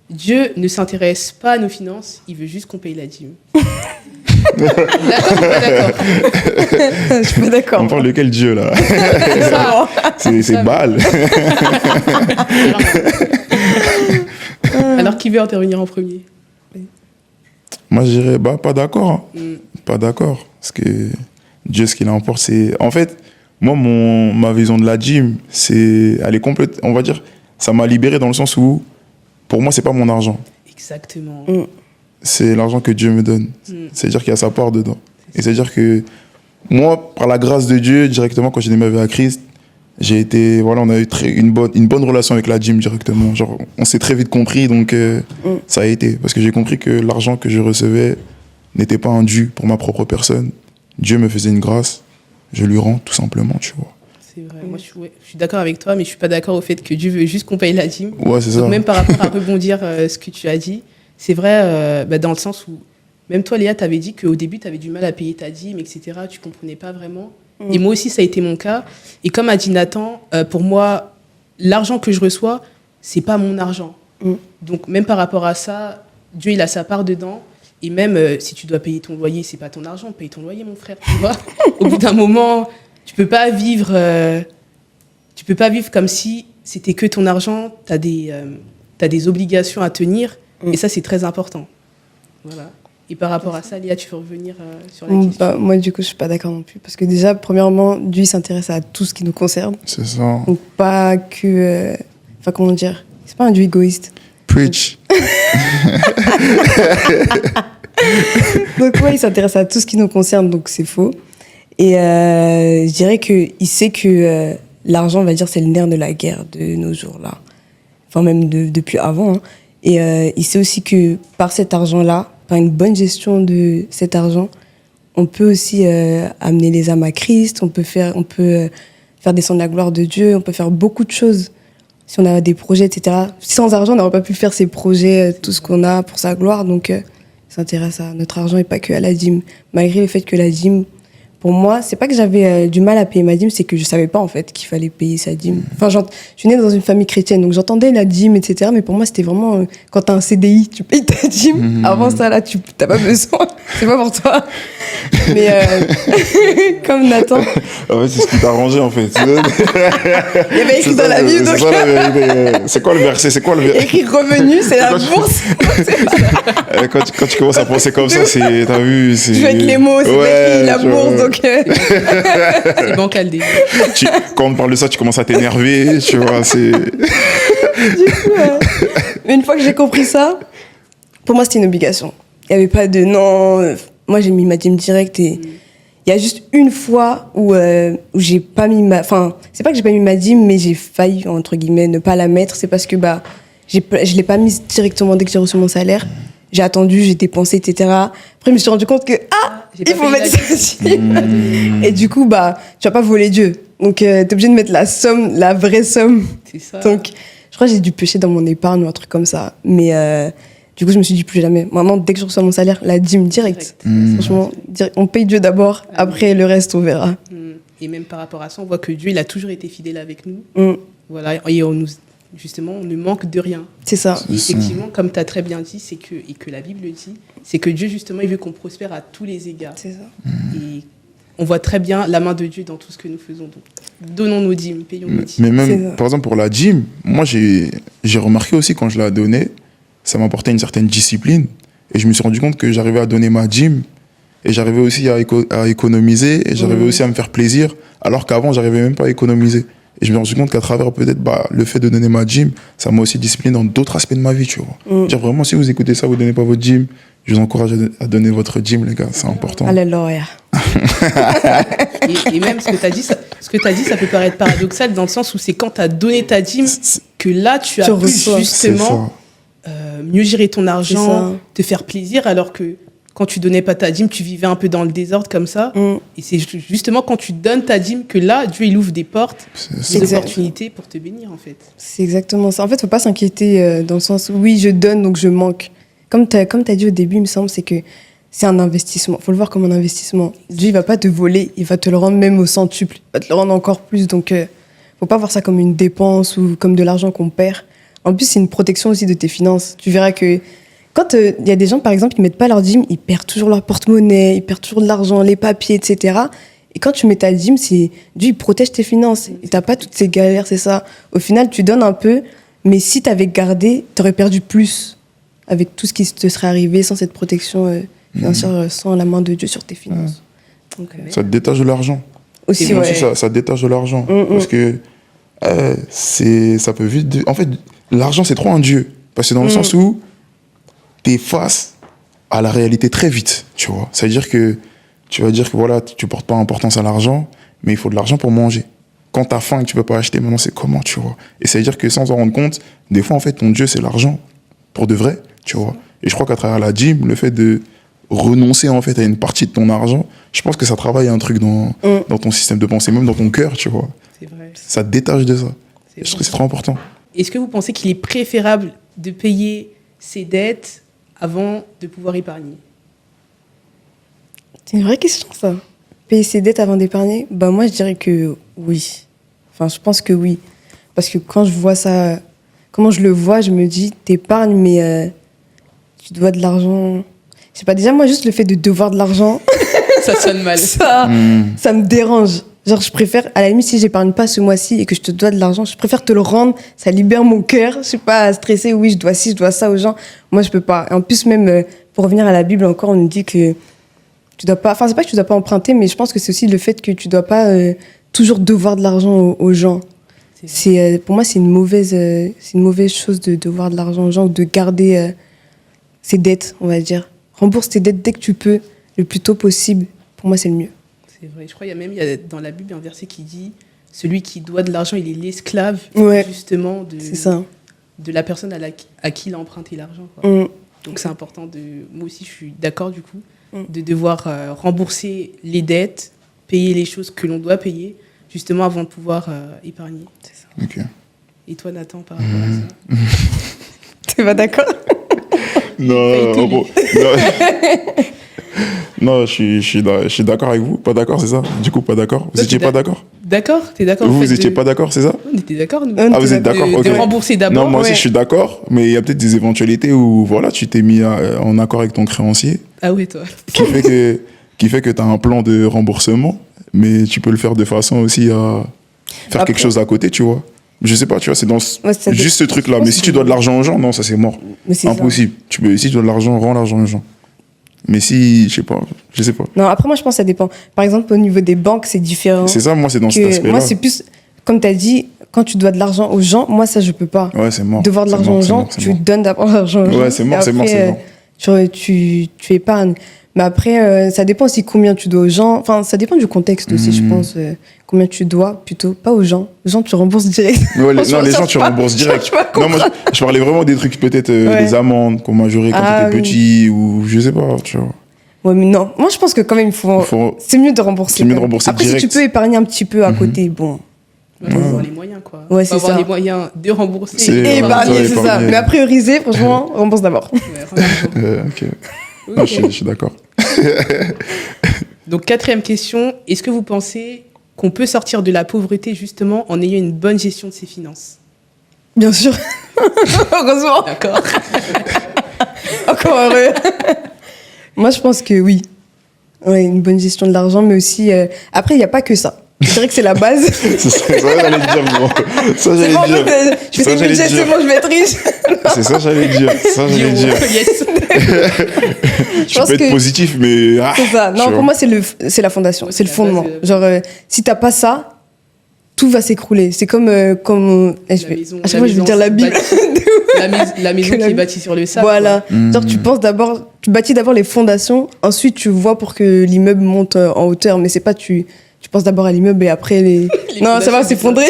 Dieu ne s'intéresse pas à nos finances, il veut juste qu'on paye la dîme. D'accord ou pas d'accord? Je suis pas d'accord. On parle de quel Dieu là? C'est Baal. Alors qui veut intervenir en premier? Moi je dirais pas d'accord. Pas d'accord. Parce que Dieu, ce qu'il importe, c'est. En fait, moi, ma vision de la dîme, elle est complète. On va dire, ça m'a libéré dans le sens où, pour moi, c'est pas mon argent. Exactement. C'est l'argent que Dieu me donne. C'est-à-dire qu'il y a sa part dedans. Et c'est-à-dire que moi, par la grâce de Dieu, directement, quand j'ai donné ma vie à Christ, on a eu une bonne relation avec la dîme directement. Genre, on s'est très vite compris, donc ça a été. Parce que j'ai compris que l'argent que je recevais n'était pas un dû pour ma propre personne. Dieu me faisait une grâce, je lui rends tout simplement, tu vois. C'est vrai, moi je suis d'accord avec toi, mais je suis pas d'accord au fait que Dieu veut juste qu'on paye la dîme. Ouais, c'est donc ça. Même par rapport à rebondir ce que tu as dit, c'est vrai dans le sens où, même toi Léa, tu avais dit qu'au début tu avais du mal à payer ta dîme, etc. Tu comprenais pas vraiment. Et moi aussi ça a été mon cas. Et comme a dit Nathan, pour moi, l'argent que je reçois, c'est pas mon argent. Donc même par rapport à ça, Dieu il a sa part dedans. Et même si tu dois payer ton loyer, c'est pas ton argent, paye ton loyer mon frère, tu vois. Au bout d'un moment, tu peux pas vivre comme si c'était que ton argent, t'as des obligations à tenir, et ça c'est très important. Voilà. Et par rapport à ça, Léa, tu veux revenir sur la question? Moi du coup je suis pas d'accord non plus, parce que déjà premièrement, Dieu s'intéresse à tout ce qui nous concerne. C'est ça. Donc pas que, comment dire, c'est pas un Dieu égoïste. Preach. Donc, ouais, il s'intéresse à tout ce qui nous concerne, donc c'est faux. Et je dirais qu'il sait que l'argent, on va dire, c'est le nerf de la guerre de nos jours-là. Enfin, même depuis avant. Hein. Et il sait aussi que par cet argent-là, par une bonne gestion de cet argent, on peut aussi amener les âmes à Christ, on peut faire descendre la gloire de Dieu, on peut faire beaucoup de choses si on a des projets, etc. Sans argent, on n'aurait pas pu faire ces projets, tout ce qu'on a pour sa gloire. Donc, il s'intéresse à notre argent et pas que à la dîme. Malgré le fait que la dîme, pour moi, c'est pas que j'avais du mal à payer ma dîme, c'est que je savais pas en fait qu'il fallait payer sa dîme. Enfin, je suis née dans une famille chrétienne, donc j'entendais la dîme, etc. Mais pour moi, c'était vraiment quand t'as un CDI, tu payes ta dîme. Avant ça, là, t'as pas besoin. C'est pas pour toi. Mais comme Nathan. En fait, c'est ce qui t'a arrangé en fait. Il y avait écrit dans la Bible. C'est quoi le verset? C'est quoi le verset? Écrit revenu, c'est la bourse. Quand tu commences à penser comme ça, t'as vu, c'est. Je joue avec les mots, c'est écrit la bourse, donc. C'est bancal déjà. Quand on parle de ça, tu commences à t'énerver, tu vois, c'est. Du coup, une fois que j'ai compris ça, pour moi, c'était une obligation. Il n'y avait pas de non. Moi, j'ai mis ma dîme directe et il y a juste une fois où j'ai pas mis ma. Enfin, c'est pas que j'ai pas mis ma dîme, mais j'ai failli, entre guillemets, ne pas la mettre. C'est parce que je l'ai pas mise directement dès que j'ai reçu mon salaire. J'ai attendu, j'ai dépensé, etc. Après, je me suis rendu compte que, il faut mettre sa dîme. Et du coup, tu vas pas voler Dieu. Donc, t'es obligé de mettre la somme, la vraie somme. C'est ça. Donc, je crois que j'ai dû pêcher dans mon épargne ou un truc comme ça. Mais du coup, je me suis dit plus jamais. Maintenant, dès que je reçois mon salaire, la dîme direct. Franchement, on paye Dieu d'abord. Après, le reste, on verra. Et même par rapport à ça, on voit que Dieu, il a toujours été fidèle avec nous. Voilà. Et justement, on ne manque de rien. C'est ça. Et effectivement, comme tu as très bien dit, et que la Bible dit, c'est que Dieu, justement, il veut qu'on prospère à tous les égards. C'est ça. Et on voit très bien la main de Dieu dans tout ce que nous faisons. Donc, donnons nos dîmes, payons nos dîmes. Mais même, par exemple, pour la dîme, moi, j'ai remarqué aussi quand je l'ai donnée, ça m'apportait une certaine discipline. Et je me suis rendu compte que j'arrivais à donner ma dîme. Et j'arrivais aussi à économiser. Et j'arrivais aussi à me faire plaisir. Alors qu'avant, j'arrivais même pas à économiser. Et je me suis rendu compte qu'à travers peut-être le fait de donner ma dîme, ça m'a aussi discipliné dans d'autres aspects de ma vie, tu vois. Dire vraiment, si vous écoutez ça, vous ne donnez pas votre dîme, je vous encourage à donner votre dîme, les gars, c'est important. Alléluia. Et même ce que tu as dit, ça peut paraître paradoxal dans le sens où c'est quand tu as donné ta dîme que là, tu as pu justement mieux gérer ton argent, te faire plaisir, alors que quand tu donnais pas ta dîme, tu vivais un peu dans le désordre comme ça. Et c'est justement quand tu donnes ta dîme que là, Dieu, il ouvre des portes, des opportunités pour te bénir, en fait. C'est exactement ça. En fait, faut pas s'inquiéter dans le sens où, oui, je donne, donc je manque. Comme tu as dit au début, il me semble, c'est que c'est un investissement. Faut le voir comme un investissement. Dieu, il va pas te voler, il va te le rendre même au centuple. Il va te le rendre encore plus. Donc, faut pas voir ça comme une dépense ou comme de l'argent qu'on perd. En plus, c'est une protection aussi de tes finances. Tu verras que quand il y a des gens, par exemple, qui ne mettent pas leur dîme, ils perdent toujours leur porte-monnaie, ils perdent toujours de l'argent, les papiers, etc. Et quand tu mets ta dîme, Dieu, il protège tes finances. Et tu n'as pas toutes ces galères, c'est ça. Au final, tu donnes un peu, mais si tu avais gardé, tu aurais perdu plus avec tout ce qui te serait arrivé sans cette protection financière, sans la main de Dieu sur tes finances. Donc, ça te détache de l'argent. Aussi, ça détache de l'argent. Parce que ça peut vite... En fait, l'argent, c'est trop un dieu. Parce que dans le sens où t'es face à la réalité très vite, tu vois. Ça veut dire que tu vas dire que voilà, tu portes pas importance à l'argent, mais il faut de l'argent pour manger. Quand t'as faim et que tu peux pas acheter, maintenant c'est comment, tu vois. Et ça veut dire que sans en rendre compte, des fois en fait ton Dieu c'est l'argent, pour de vrai, tu vois. Et je crois qu'à travers la dîme, le fait de renoncer en fait à une partie de ton argent, je pense que ça travaille un truc dans ton système de pensée, même dans ton cœur, tu vois. C'est vrai. Ça te détache de ça. Je trouve que c'est trop important. Est-ce que vous pensez qu'il est préférable de payer ses dettes avant de pouvoir épargner? C'est une vraie question, ça. Payer ses dettes avant d'épargner? Moi, je dirais que oui. Enfin, je pense que oui. Parce que quand je vois ça, comment je le vois, je me dis, t'épargnes, mais tu dois de l'argent. Je sais pas, déjà, moi, juste le fait de devoir de l'argent, Ça sonne mal. ça me dérange. Genre, je préfère, à la limite, si j'épargne pas ce mois-ci et que je te dois de l'argent, je préfère te le rendre, ça libère mon cœur. Je suis pas stressée, oui, je dois ci, je dois ça aux gens. Moi, je peux pas. Et en plus, même, pour revenir à la Bible, encore, on nous dit que tu dois pas, enfin, c'est pas que tu dois pas emprunter, mais je pense que c'est aussi le fait que tu dois pas toujours devoir de l'argent aux gens. Pour moi, c'est une mauvaise chose de devoir de l'argent aux gens, ou de garder ses dettes, on va dire. rembourse tes dettes dès que tu peux, le plus tôt possible. Pour moi, c'est le mieux. C'est vrai. Je crois qu'il y a dans la Bible un verset qui dit celui qui doit de l'argent, il est l'esclave Ouais. justement C'est ça. de la personne à qui il a emprunté l'argent, quoi. Donc c'est important moi aussi je suis d'accord du coup, de devoir rembourser les dettes, payer les choses que l'on doit payer, justement avant de pouvoir épargner. C'est ça. Ok. Et toi Nathan, par rapport à ça? T'es pas d'accord? Non, bon, non, je suis d'accord avec vous. Pas d'accord, c'est ça? Du coup, pas d'accord. Vous Toi, étiez pas d'accord? D'accord? T'es d'accord? Vous étiez pas d'accord, c'est ça? On était d'accord, nous. Ah, vous êtes d'accord, ok. De rembourser d'abord. Non, moi aussi, ouais. je suis d'accord. Mais il y a peut-être des éventualités où, voilà, tu t'es mis en accord avec ton créancier, Ah ouais, toi. qui fait que tu as un plan de remboursement, mais tu peux le faire de façon aussi à faire Après- quelque chose à côté, tu vois. Je sais pas, tu vois, c'est dans Ouais, ça juste ce dépend. truc-là. Je pense Mais si que- tu dois de l'argent aux gens, non, ça c'est mort. Mais c'est ça. Impossible. Si tu dois de l'argent, rends l'argent aux gens. Mais si, je sais pas. Non, après, moi, je pense que ça dépend. Par exemple, au niveau des banques, c'est différent. C'est ça, moi, c'est dans cet Que- aspect-là. moi, c'est plus, comme tu as dit, quand tu dois de l'argent aux gens, moi, ça, je peux pas. Ouais, c'est mort. Devoir de C'est l'argent mort, aux c'est gens, mort, c'est tu mort. donnes d'abord l'argent aux gens. Ouais, c'est mort, et c'est mort, après, c'est mort. tu épargnes. Mais après, ça dépend aussi combien tu dois aux gens. Enfin, ça dépend du contexte aussi, je pense. Combien tu dois, plutôt. Pas aux gens. Aux gens, tu rembourses direct. Ouais, Franchement, non, les ça, gens, je tu sais pas. rembourses direct. Je sais pas Non, moi, je parlais vraiment des trucs, peut-être Ouais. des amendes qu'on majorait quand Ah, t'étais oui. petit, ou je sais pas, tu vois. Ouais, mais non. Moi, je pense que quand même, c'est mieux de rembourser. C'est mieux de quand même. rembourser Après, direct. si tu peux épargner un petit peu à côté, bon. Il faut avoir les moyens, quoi. Ouais, Faut c'est avoir ça. les moyens de rembourser. C'est- Et Et d'avoir Épargner, ouais, c'est ça. épargner. Mais à prioriser, franchement, rembourse d'abord. Ouais, vraiment. Ok. Non, je suis d'accord. Donc, 4e question. Est-ce que vous pensez qu'on peut sortir de la pauvreté justement en ayant une bonne gestion de ses finances? Bien sûr. Heureusement. D'accord. Encore heureux. Moi, je pense que oui. Ouais, une bonne gestion de l'argent, mais aussi. Après, il n'y a pas que ça. Je dirais que c'est la base. C'est ça, j'allais dire, bro. Ça, C'est j'allais bon, dire. je fais Ça, des j'allais budgets, dire. c'est bon, je vais être riche. C'est ça, j'allais dire. Ça, j'allais dire. Yes. Tu pense peux être que- positif, mais. Ah, C'est ça. tu Non, vois. pour moi, c'est la fondation, Ouais, c'est le c'est la base fondement. de- Genre, si t'as pas ça, tout va s'écrouler. C'est comme. La maison- à chaque fois, je vais maison, dire la c'est Bible. bâti- la maison Que qui la- est bâtie sur le sable. Voilà. Mm. Genre, tu bâtis d'abord les fondations, ensuite tu vois pour que l'immeuble monte en hauteur. Mais c'est pas tu penses d'abord à l'immeuble et après les. Les Non, ça va fondations, s'effondrer.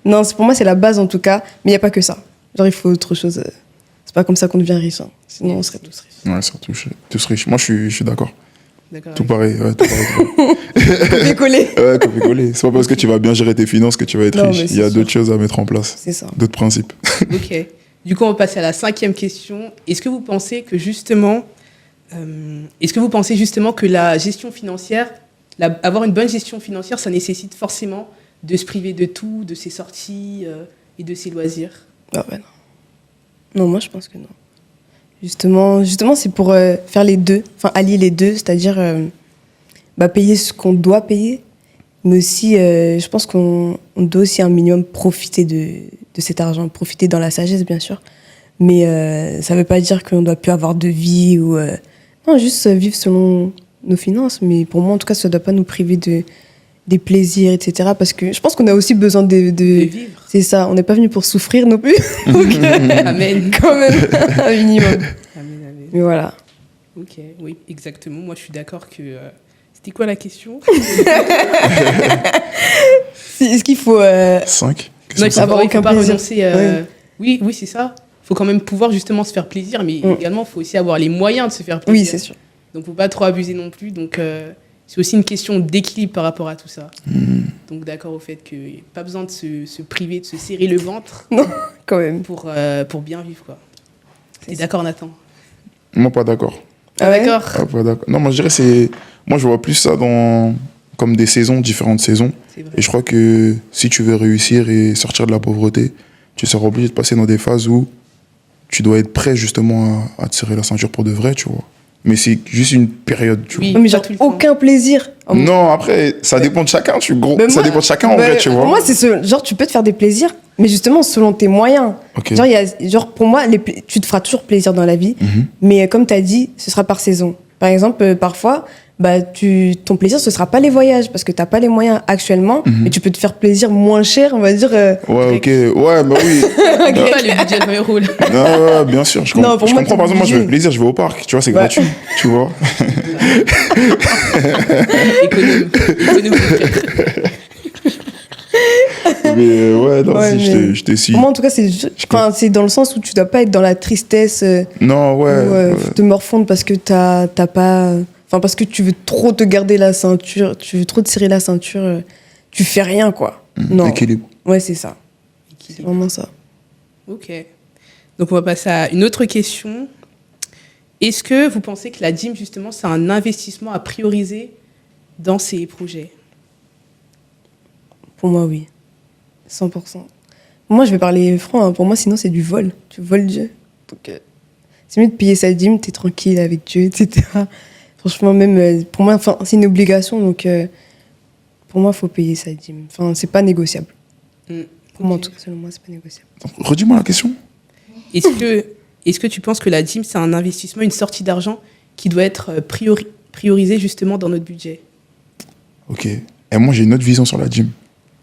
Non, pour moi, c'est la base en tout cas. Mais il n'y a pas que ça. Genre, il faut autre chose. C'est pas comme ça qu'on devient riche. Hein. Sinon, on serait tous riches. Ouais, surtout, tous riches. Moi, je suis d'accord. D'accord. Tout pareil. Ouais, tout pareil. Copier-coller. Ouais, copier-coller. C'est pas parce que tu vas bien gérer tes finances que tu vas être Non, riche. mais Il y a c'est d'autres choses à mettre en place. C'est ça. D'autres principes. Ok. Du coup, on va passer à la 5e question. Est-ce que vous pensez que justement, que la gestion financière, avoir une bonne gestion financière, ça nécessite forcément de se priver de tout, de ses sorties et de ses loisirs? Ah ouais, non. Non, moi, je pense que non. Justement, c'est pour faire les deux, enfin allier les deux, c'est-à-dire payer ce qu'on doit payer, mais aussi, je pense qu'on doit aussi un minimum profiter de cet argent, profiter dans la sagesse, bien sûr, mais ça ne veut pas dire qu'on ne doit plus avoir de vie ou non, juste vivre selon nos finances, mais pour moi, en tout cas, ça ne doit pas nous priver des plaisirs, etc. Parce que je pense qu'on a aussi besoin De vivre. c'est ça, on n'est pas venu pour souffrir non plus, donc Amen. quand même, un minimum. Amen, amen. Mais voilà. Ok, oui, exactement. Moi, je suis d'accord que... C'était quoi la question? Est-ce qu'il faut... 5. Non, il faut Avoir pas, aucun faut pas plaisir. renoncer. Ouais. Oui, c'est ça. Il faut quand même pouvoir justement se faire plaisir, mais également, il faut aussi avoir les moyens de se faire plaisir. Oui, c'est sûr. Donc, il ne faut pas trop abuser non plus. Donc, c'est aussi une question d'équilibre par rapport à tout ça. Donc, d'accord au fait qu'il n'y a pas besoin de se priver, de se serrer le ventre Quand même. pour bien vivre, quoi. T'es ça. d'accord, Nathan? Moi, pas d'accord. Ah ouais D'accord. Ah, pas d'accord. Non, moi, je dirais moi, je vois plus ça comme des saisons, différentes saisons. C'est vrai. Et je crois que si tu veux réussir et sortir de la pauvreté, tu seras obligé de passer dans des phases où tu dois être prêt justement à te serrer la ceinture pour de vrai, tu vois. Mais c'est juste une période, tu Oui. vois. Mais pas genre, tout le temps. aucun plaisir. Non, après, ça dépend de chacun, Mais ça moi- dépend de chacun en bah, vrai, tu vois. Pour moi, c'est genre, tu peux te faire des plaisirs, mais justement, selon tes moyens. Ok. Genre, pour moi, tu te feras toujours plaisir dans la vie, Mhm. mais comme tu as dit, ce sera par saison. Par exemple, parfois, bah, ton plaisir, ce sera pas les voyages, parce que t'as pas les moyens actuellement, mais tu peux te faire plaisir moins cher, on va dire. Ouais, ok. Ouais, bah oui. Pas le budget de 20 euros, là. Non, ouais, bien sûr. Je, Non, pour je moi, comprends. t'es Par exemple, moi, je obligé. veux plaisir, je vais au parc. Tu vois, c'est gratuit. Tu vois. Économe. Mais ouais, non, Ouais, si, mais- je te suis. Pour moi, en tout cas, c'est dans le sens où tu dois pas être dans la tristesse Non, ouais. ou ouais. te morfondre parce que t'as pas. Enfin, parce que tu veux trop te garder la ceinture, tu veux trop te serrer la ceinture, tu fais rien, quoi. Non. Équilibre. Ouais, c'est ça. C'est vraiment ça. Ok. Donc, on va passer à une autre question. Est-ce que vous pensez que la dîme, justement, c'est un investissement à prioriser dans ces projets? Pour moi, oui. 100%. Moi, je vais parler franc, hein. Pour moi, sinon, c'est du vol. Tu voles Dieu. Donc, c'est mieux de payer sa dîme, t'es tranquille avec Dieu, etc. Franchement, même, pour moi, enfin, c'est une obligation. Donc, pour moi, il faut payer sa dîme. Enfin, c'est pas négociable. Pour moi, en tout cas, selon moi, c'est pas négociable. Redis-moi la question. Est-ce que tu penses que la dîme, c'est un investissement, une sortie d'argent qui doit être priorisée, justement, dans notre budget? Ok. Et moi, j'ai une autre vision sur la gym.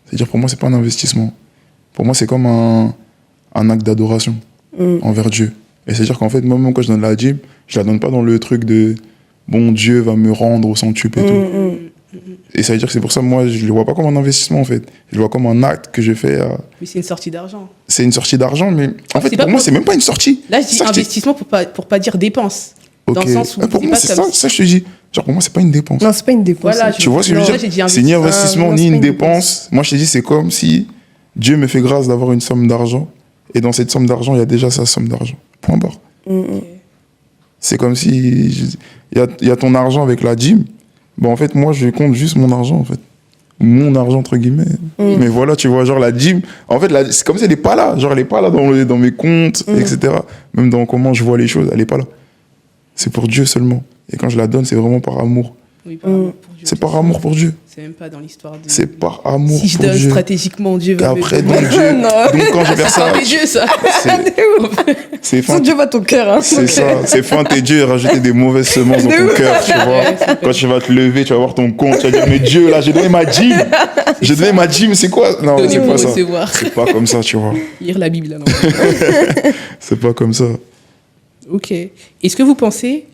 C'est-à-dire, pour moi, c'est pas un investissement. Pour moi, c'est comme un acte d'adoration envers Dieu. Et c'est-à-dire qu'en fait, moi, même quand je donne la gym, je la donne pas dans le truc de bon, Dieu va me rendre au centuple et tout. Et ça veut dire que c'est pour ça, moi, je le vois pas comme un investissement, en fait. Je le vois comme un acte que je fais. Mais c'est une sortie d'argent. C'est une sortie d'argent, mais en fait, C'est pas pour moi, pour- c'est même pas une sortie. Là, je dis Ça, je te- investissement pour pas dire dépense. Dans Ok. le sens où Pour c'est moi, pas c'est comme ça, je te dis. Genre, pour moi, c'est pas une dépense. Non, c'est pas une dépense. Voilà, Tu vois ce que je Non, veux là, j'ai dit dire? C'est ni investissement, non, ni c'est pas une une dépense. Moi, je te dis, c'est comme si Dieu me fait grâce d'avoir une somme d'argent. Et dans cette somme d'argent, il y a déjà sa somme d'argent. Point barre. C'est comme si il y a ton argent avec la gym. Bon, en fait, moi, je compte juste mon argent, en fait. Mon argent, entre guillemets. Mais voilà, tu vois, genre la gym. En fait, c'est comme si elle n'est pas là. Genre, elle n'est pas là dans mes comptes, etc. Même dans comment je vois les choses, elle n'est pas là. C'est pour Dieu seulement. Et quand je la donne, c'est vraiment par amour. Oui, par amour pour Dieu. C'est par amour pour Dieu. C'est même pas dans l'histoire de. C'est par amour Si je pour donne Dieu. stratégiquement, Dieu Et va après, me. donc, Dieu. Non. Donc, quand je vais faire ça, C'est Dieu, ça. c'est Sans fin. Dieu va ton cœur. Hein. C'est ça, c'est feinter Dieu et rajouter des mauvaises semences dans De ton ouf. cœur, tu vois. Quand tu vas te lever, tu vas voir ton compte, tu vas dire, mais Dieu, là, j'ai donné ma gym. J'ai donné ma gym, c'est quoi? Non, Donner c'est pour pas ça. recevoir. C'est pas comme ça, tu vois. Lire la Bible, là, non. C'est pas comme ça. Ok. Est-ce que vous pensez,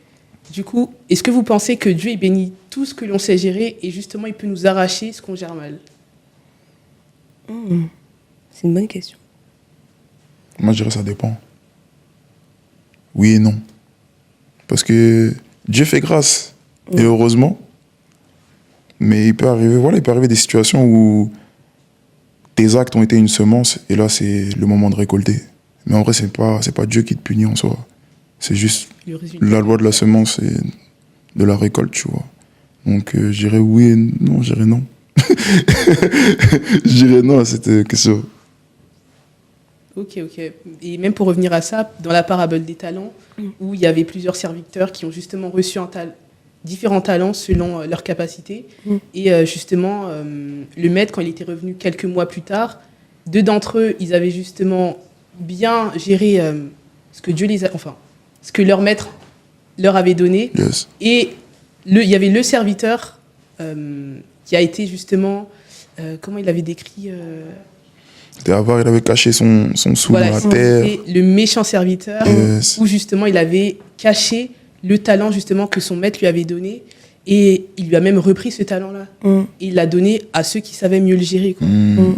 du coup, est-ce que vous pensez que Dieu il bénit tout ce que l'on sait gérer et justement il peut nous arracher ce qu'on gère mal? C'est une bonne question. Moi, je dirais ça dépend. Oui et non. Parce que Dieu fait grâce, et heureusement. Mais il peut arriver des situations où tes actes ont été une semence, et là, c'est le moment de récolter. Mais en vrai, c'est pas Dieu qui te punit en soi. C'est juste Le résultat. la loi de la semence et de la récolte, tu vois. Donc, je dirais oui et non, je dirais non. Je dirais non à cette question. Ok. Et même pour revenir à ça, dans la parabole des talents, où il y avait plusieurs serviteurs qui ont justement reçu différents talents selon leurs capacités. Et justement, le maître, quand il était revenu quelques mois plus tard, deux d'entre eux, ils avaient justement bien géré ce que ce que leur maître leur avait donné. Yes. Et il y avait le serviteur qui a été justement, comment il avait décrit T'es avare, il avait caché son sou voilà, dans la c'était terre. le méchant serviteur, Yes. où justement il avait caché le talent justement que son maître lui avait donné, et il lui a même repris ce talent-là, et il l'a donné à ceux qui savaient mieux le gérer, quoi.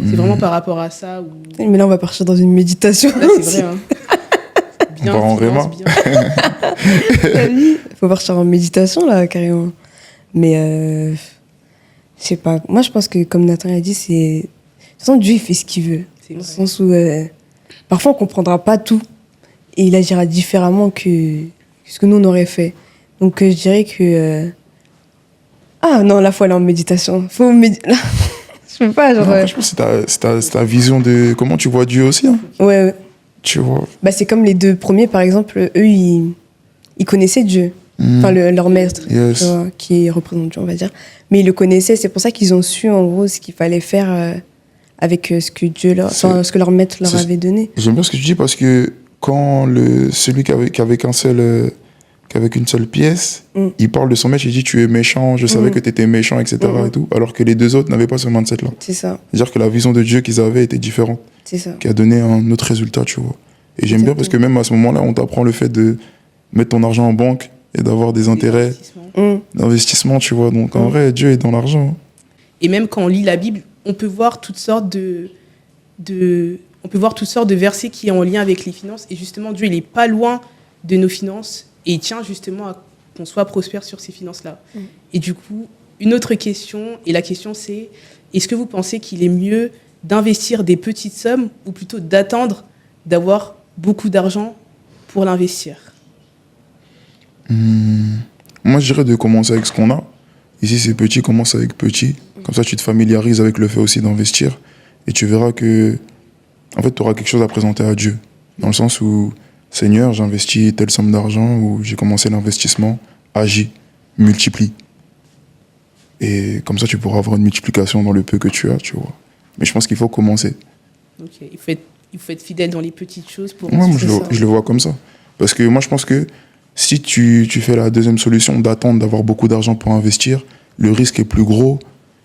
C'est vraiment par rapport à ça où... Mais là, on va partir dans une méditation. Là, c'est vrai, hein. Bien, part en finance, Réma. bien. Il faut partir en méditation, là, carrément. Mais, je sais pas. Moi, je pense que, comme Nathan l'a dit, c'est... De toute façon, Dieu, il fait ce qu'il veut. C'est Dans le vrai. sens où, parfois, on comprendra pas tout. Et il agira différemment que ce que nous, on aurait fait. Donc, je dirais que... Ah, non, là, faut aller en méditation. Faut méditer. Je peux pas, genre... Non, franchement, c'est ta vision de comment tu vois Dieu aussi. Hein. Ouais. Tu vois. Bah, c'est comme les deux premiers, par exemple, eux, ils connaissaient Dieu. Enfin, leur maître, Yes. tu vois, qui représente Dieu, on va dire. Mais ils le connaissaient, c'est pour ça qu'ils ont su, en gros, ce qu'il fallait faire avec ce que ce que leur maître leur c'est- avait donné. J'aime bien ce que tu dis parce que quand celui qui avait qu'un seul qu'avec une seule pièce, il parle de son match, il dit tu es méchant, je savais que tu étais méchant, etc. Et tout, alors que les deux autres n'avaient pas ce mindset-là. C'est ça, C'est-à-dire que la vision de Dieu qu'ils avaient était différente, c'est ça. qui a donné un autre résultat, tu vois. Et j'aime bien parce que même à ce moment-là, on t'apprend le fait de mettre ton argent en banque et d'avoir des intérêts d'investissement, tu vois. Donc en vrai, Dieu est dans l'argent. Et même quand on lit la Bible, on peut voir toutes sortes on peut voir toutes sortes de versets qui sont en lien avec les finances. Et justement, Dieu, il n'est pas loin de nos finances et il tient justement à qu'on soit prospère sur ces finances-là. Et du coup, une autre question, et la question c'est, est-ce que vous pensez qu'il est mieux d'investir des petites sommes ou plutôt d'attendre d'avoir beaucoup d'argent pour l'investir? Moi, je dirais de commencer avec ce qu'on a. Ici, c'est petit, commence avec petit. Comme ça, tu te familiarises avec le fait aussi d'investir. Et tu verras que, en fait, tu auras quelque chose à présenter à Dieu. Dans le sens où, Seigneur, j'investis telle somme d'argent, ou j'ai commencé l'investissement, agis, multiplie. Et comme ça, tu pourras avoir une multiplication dans le peu que tu as, tu vois. Mais je pense qu'il faut commencer. Ok, il faut être fidèle dans les petites choses pour... Ouais, moi, je le vois comme ça. Parce que moi, je pense que si tu fais la deuxième solution d'attendre d'avoir beaucoup d'argent pour investir, le risque est plus gros.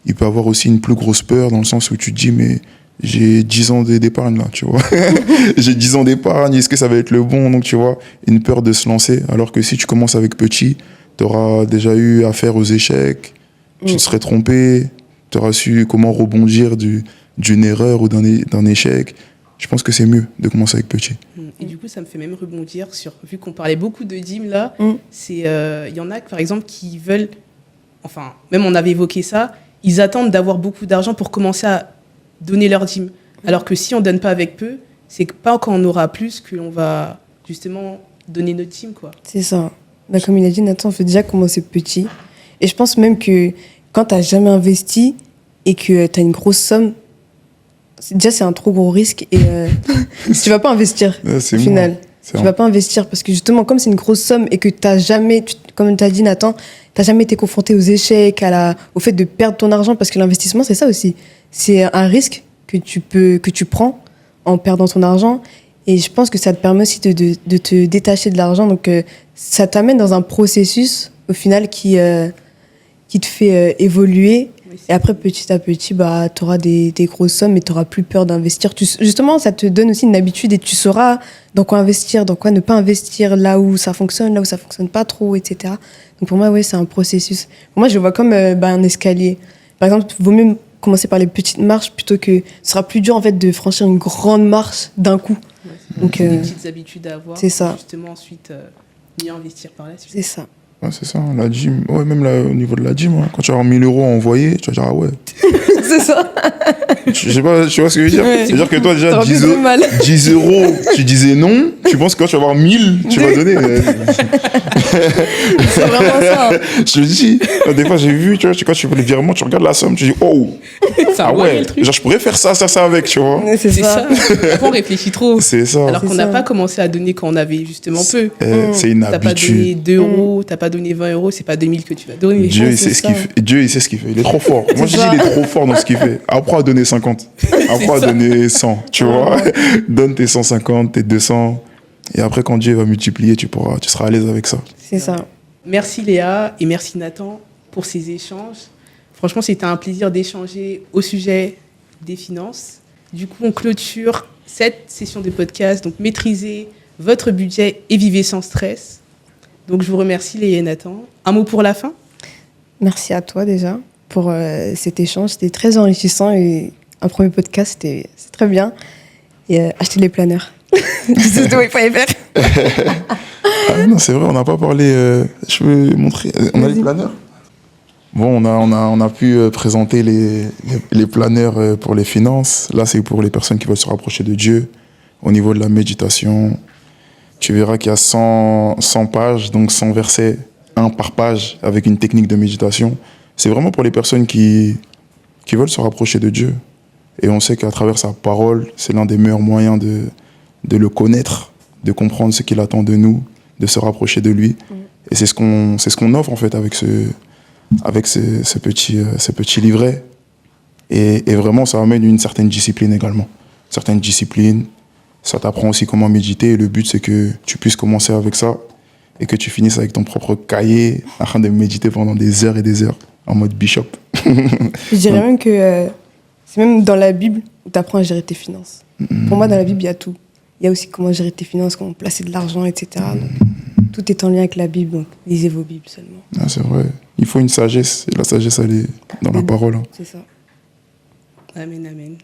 Il peut avoir aussi une plus grosse peur dans le sens où tu te dis, mais j'ai 10 ans d'épargne là, tu vois. J'ai 10 ans d'épargne, est-ce que ça va être le bon? Donc, tu vois, une peur de se lancer. Alors que si tu commences avec petit, tu auras déjà eu affaire aux échecs, tu te serais trompé, tu auras su comment rebondir d'une erreur ou d'un échec. Je pense que c'est mieux de commencer avec petit. Et du coup, ça me fait même rebondir sur, vu qu'on parlait beaucoup de dîmes là, il y en a par exemple qui veulent, enfin, même on avait évoqué ça, ils attendent d'avoir beaucoup d'argent pour commencer à donner leur dîme. Alors que si on donne pas avec peu, c'est pas quand on aura plus que l'on va justement donner notre dîme, quoi. C'est ça. Bah, comme il a dit, Nathan, on fait déjà commencer petit. Et je pense même que quand tu n'as jamais investi et que tu as une grosse somme, déjà c'est un trop gros risque et tu vas pas investir au final. Tu vas pas investir parce que justement, comme c'est une grosse somme et que tu n'as jamais, comme tu as dit Nathan, tu n'as jamais été confronté aux échecs, au fait de perdre ton argent, parce que l'investissement, c'est ça aussi. C'est un risque que tu prends en perdant ton argent. Et je pense que ça te permet aussi de te détacher de l'argent. Donc, ça t'amène dans un processus, au final, qui te fait évoluer. Oui, et après, petit à petit, bah, tu auras des grosses sommes et tu n'auras plus peur d'investir. Justement, ça te donne aussi une habitude et tu sauras dans quoi investir, dans quoi ne pas investir, là où ça fonctionne pas trop, etc. Donc, pour moi, oui, c'est un processus. Pour moi, je le vois comme un escalier. Par exemple, il vaut mieux commencer par les petites marches plutôt que ce sera plus dur en fait de franchir une grande marche d'un coup. Ouais, donc des petites habitudes à avoir. C'est ça. Justement ensuite mieux investir par la suite. C'est ça. Ouais, c'est ça, la gym. Ouais, même là, au niveau de la gym, hein, quand tu vas avoir 1 000 € à envoyer, tu vas dire ah ouais. C'est ça. Je sais pas, tu vois ce que je veux dire? Ouais. C'est-à-dire que toi, déjà, 10 €, tu disais non, tu penses que quand tu vas avoir 1000, tu vas donner. C'est vraiment ça. Je te dis, des fois, j'ai vu, tu vois, quand tu fais les virements, tu regardes la somme, tu dis oh, ça ah ouais, genre je pourrais faire ça avec, tu vois. C'est ça. Après, on réfléchit trop. C'est ça. Alors qu'on n'a pas commencé à donner quand on avait justement peu. C'est une t'as habitude. T'as pas donné 2 €, t'as pas donné 20 €, c'est pas 2000 que tu vas donner. Dieu, il sait ce qu'il fait. Dieu, il sait ce qu'il fait. Il est trop fort. Moi, je dis, il est trop fort dans ce qu'il fait. Apprends à donner 50. Apprends à donner 100, tu vois. Donne tes 150, tes 200. Et après, quand Dieu va multiplier, tu seras à l'aise avec ça. C'est ça. Merci Léa et merci Nathan pour ces échanges. Franchement, c'était un plaisir d'échanger au sujet des finances. Du coup, on clôture cette session de podcast. Donc, maîtrisez votre budget et vivez sans stress. Donc, je vous remercie Léa et Nathan. Un mot pour la fin? Merci à toi déjà pour cet échange. C'était très enrichissant et un premier podcast, c'est très bien. Et achetez les planeurs. C'est tout, il faut les faire. Ah non, c'est vrai, on n'a pas parlé. Je vais montrer. On a les planeurs? Bon, on a pu présenter les planeurs pour les finances. Là, c'est pour les personnes qui veulent se rapprocher de Dieu. Au niveau de la méditation, tu verras qu'il y a 100 pages, donc 100 versets, un par page, avec une technique de méditation. C'est vraiment pour les personnes qui veulent se rapprocher de Dieu. Et on sait qu'à travers sa parole, c'est l'un des meilleurs moyens de le connaître, de comprendre ce qu'il attend de nous, de se rapprocher de lui. Et c'est ce qu'on offre en fait avec ce petit livret. Et vraiment, ça amène une certaine discipline également. Certaines disciplines, ça t'apprend aussi comment méditer. Et le but, c'est que tu puisses commencer avec ça et que tu finisses avec ton propre cahier en train de méditer pendant des heures et des heures en mode bishop. Je dirais même que c'est même dans la Bible où tu apprends à gérer tes finances. Pour moi, dans la Bible, il y a tout. Il y a aussi comment gérer tes finances, comment placer de l'argent, etc. Donc, tout est en lien avec la Bible, donc lisez vos Bibles seulement. Ah, c'est vrai. Il faut une sagesse. Et la sagesse, elle est dans la parole. C'est ça. Amen, amen.